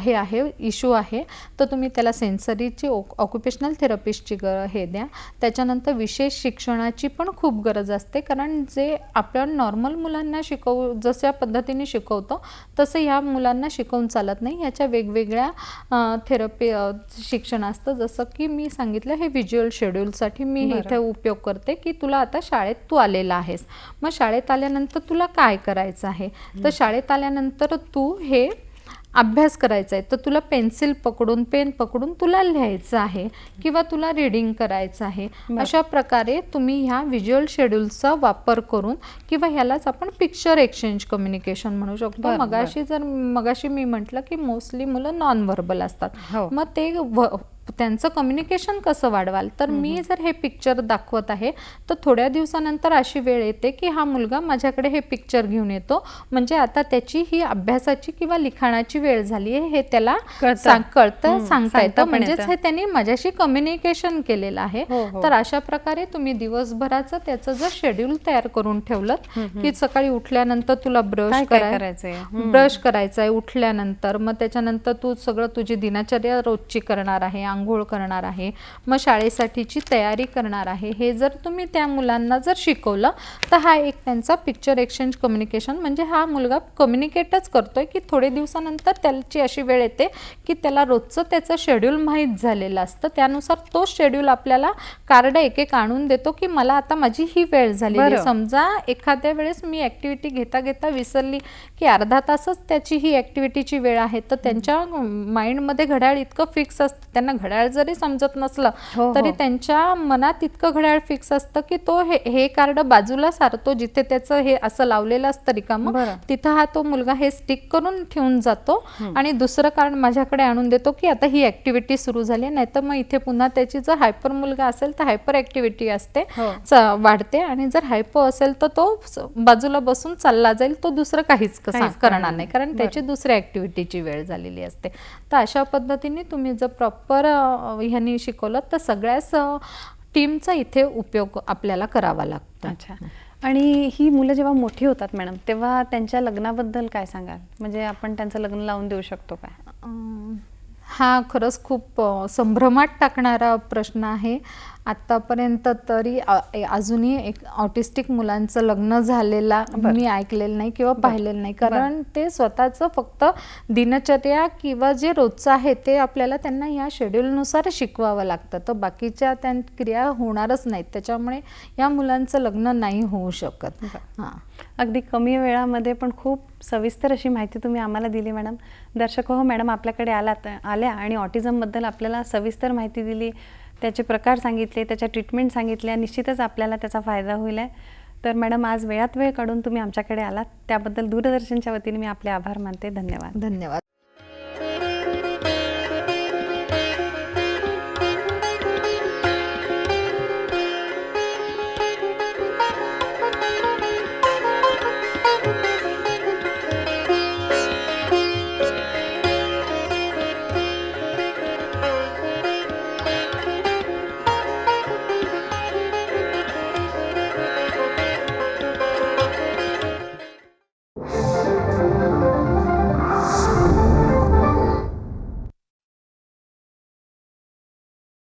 हे आहे, इश्यू आहे, तर तुम्ही त्याला सेन्सरीची ऑक्युपेशनल थेरपिस्टची हे द्या. त्याच्यानंतर विशेष शिक्षणाची पण खूप गरज असते. कारण जे आपण नॉर्मल मुलांना जशा पद्धतीने शिकवतो तसं ह्या मुलांना शिकवून चालत नाही. ह्याच्या वेगवेगळ्या थेरपी शिक्षण असतं. जसं की मी सांगितलं, हे व्हिज्युअल शेड्यूलसाठी मी इथे उपयोग करते की तुला आता शाळेत तू आलेला आहेस, मग शाळेत आल्यानंतर तुला काय करायचं आहे, तर शाळेत आल्यानंतर तू हे अभ्यास करायचा आहे, तर तुला पेन्सिल पकडून, पेन पकडून तुला लिहायचं आहे किंवा तुला रीडिंग करायचं आहे. अशा प्रकारे तुम्ही ह्या व्हिज्युअल शेड्यूलचा वापर करून, किंवा ह्यालाच आपण पिक्चर एक्सचेंज कम्युनिकेशन म्हणू शकतो. मगाशी मी म्हटलं की मोस्टली मुलं नॉन व्हर्बल असतात. मग ते त्यांचं कम्युनिकेशन कसं वाढवाल, तर मी जर हे पिक्चर दाखवत आहे तर थोड्या दिवसानंतर अशी वेळ येते की हा मुलगा माझ्याकडे हे पिक्चर घेऊन येतो, म्हणजे आता त्याची ही अभ्यासाची किंवा लिखाणाची वेळ झाली आहे हे त्याला कळतं, सांगता येतं. म्हणजेच हे त्यांनी माझ्याशी कम्युनिकेशन केलेलं आहे. तर अशा प्रकारे तुम्ही दिवसभराचं त्याचं जर शेड्यूल तयार करून ठेवलं की सकाळी उठल्यानंतर तुला ब्रश करायचं आहे उठल्यानंतर, मग त्याच्यानंतर तू सगळं तुझी दिनचर्या रोजची करणार आहे, आंघोळ करणार आहे, मग शाळेसाठीची तयारी करणार आहे, हे जर तुम्ही त्या मुलांना जर शिकवलं तर हा एक त्यांचा पिक्चर एक्सचेंज कम्युनिकेशन, म्हणजे हा मुलगा कम्युनिकेटच करतोय की थोडे दिवसानंतर त्याची अशी वेळ येते की त्याला रोजचं त्याचं शेड्यूल माहीत झालेलं असतं, त्यानुसार तो शेड्यूल आपल्याला कार्ड एक एक आणून देतो की मला आता माझी ही वेळ झालेली आहे. समजा एखाद्या वेळेस मी ॲक्टिव्हिटी घेता घेता विसरली की अर्धा तासच त्याची ही ॲक्टिव्हिटीची वेळ आहे, तर त्यांच्या माइंडमध्ये घड्याळ इतकं फिक्स असतं, त्यांना घड्याळ जरी समजत नसलं तरी त्यांच्या मनात इतकं घड्याळ फिक्स असतं की तो हे कार्ड बाजूला सारतो, जिथे त्याचं हे असं लावलेलं असतं रिकामं तिथं हा तो मुलगा हे स्टिक करून ठेवून जातो आणि दुसरं कार्ड माझ्याकडे आणून देतो की आता ही ॲक्टिव्हिटी सुरू झाली. नाही तर मग इथे पुन्हा त्याची जर हायपर मुलगा असेल तर हायपर ॲक्टिव्हिटी असते, वाढते, आणि जर हायपर असेल तर तो बाजूला बसून चालला जाईल, तो दुसरं काहीच करणार नाही, कारण त्याची दुसऱ्या ॲक्टिव्हिटीची वेळ झालेली असते. तर अशा पद्धतीने तुम्ही जर प्रॉपर ह्यांनी शिकवलं तर सगळ्याच टीमचा इथे उपयोग आपल्याला करावा लागतो. अच्छा. आणि ही मुलं जेव्हा मोठी होतात मॅडम, तेव्हा त्यांच्या लग्नाबद्दल काय सांगाल? म्हणजे आपण त्यांचं लग्न लावून देऊ शकतो काय? हा खरंच खूप संभ्रमात टाकणारा प्रश्न आहे. आत्तापर्यंत तरी अजूनही एक ऑटिस्टिक मुलांचं लग्न झालेला मी ऐकलेलं नाही किंवा पाहिलेलं नाही, कारण ते स्वतःचं फक्त दिनचर्या किंवा जे रोजचं आहे ते आपल्याला त्यांना या शेड्यूलनुसार शिकवावं लागतं, तर बाकीच्या त्या क्रिया होणारच नाहीत, त्याच्यामुळे या मुलांचं लग्न नाही होऊ शकत. हां, अगदी कमी वेळामध्ये पण खूप सविस्तर अशी माहिती तुम्ही आम्हाला दिली मॅडम. दर्शक हो, मॅडम आपल्याकडे आल्या आणि ऑटिझमबद्दल आपल्याला सविस्तर माहिती दिली, त्याचे प्रकार सांगितले, त्याच्या ट्रीटमेंट सांगितल्या, निश्चितच आपल्याला त्याचा फायदा होईल आहे. तर मॅडम आज वेळात वेळ काढून तुम्ही आमच्याकडे आलात त्याबद्दल दूरदर्शनच्या वतीने मी आपले आभार मानते. धन्यवाद. धन्यवाद.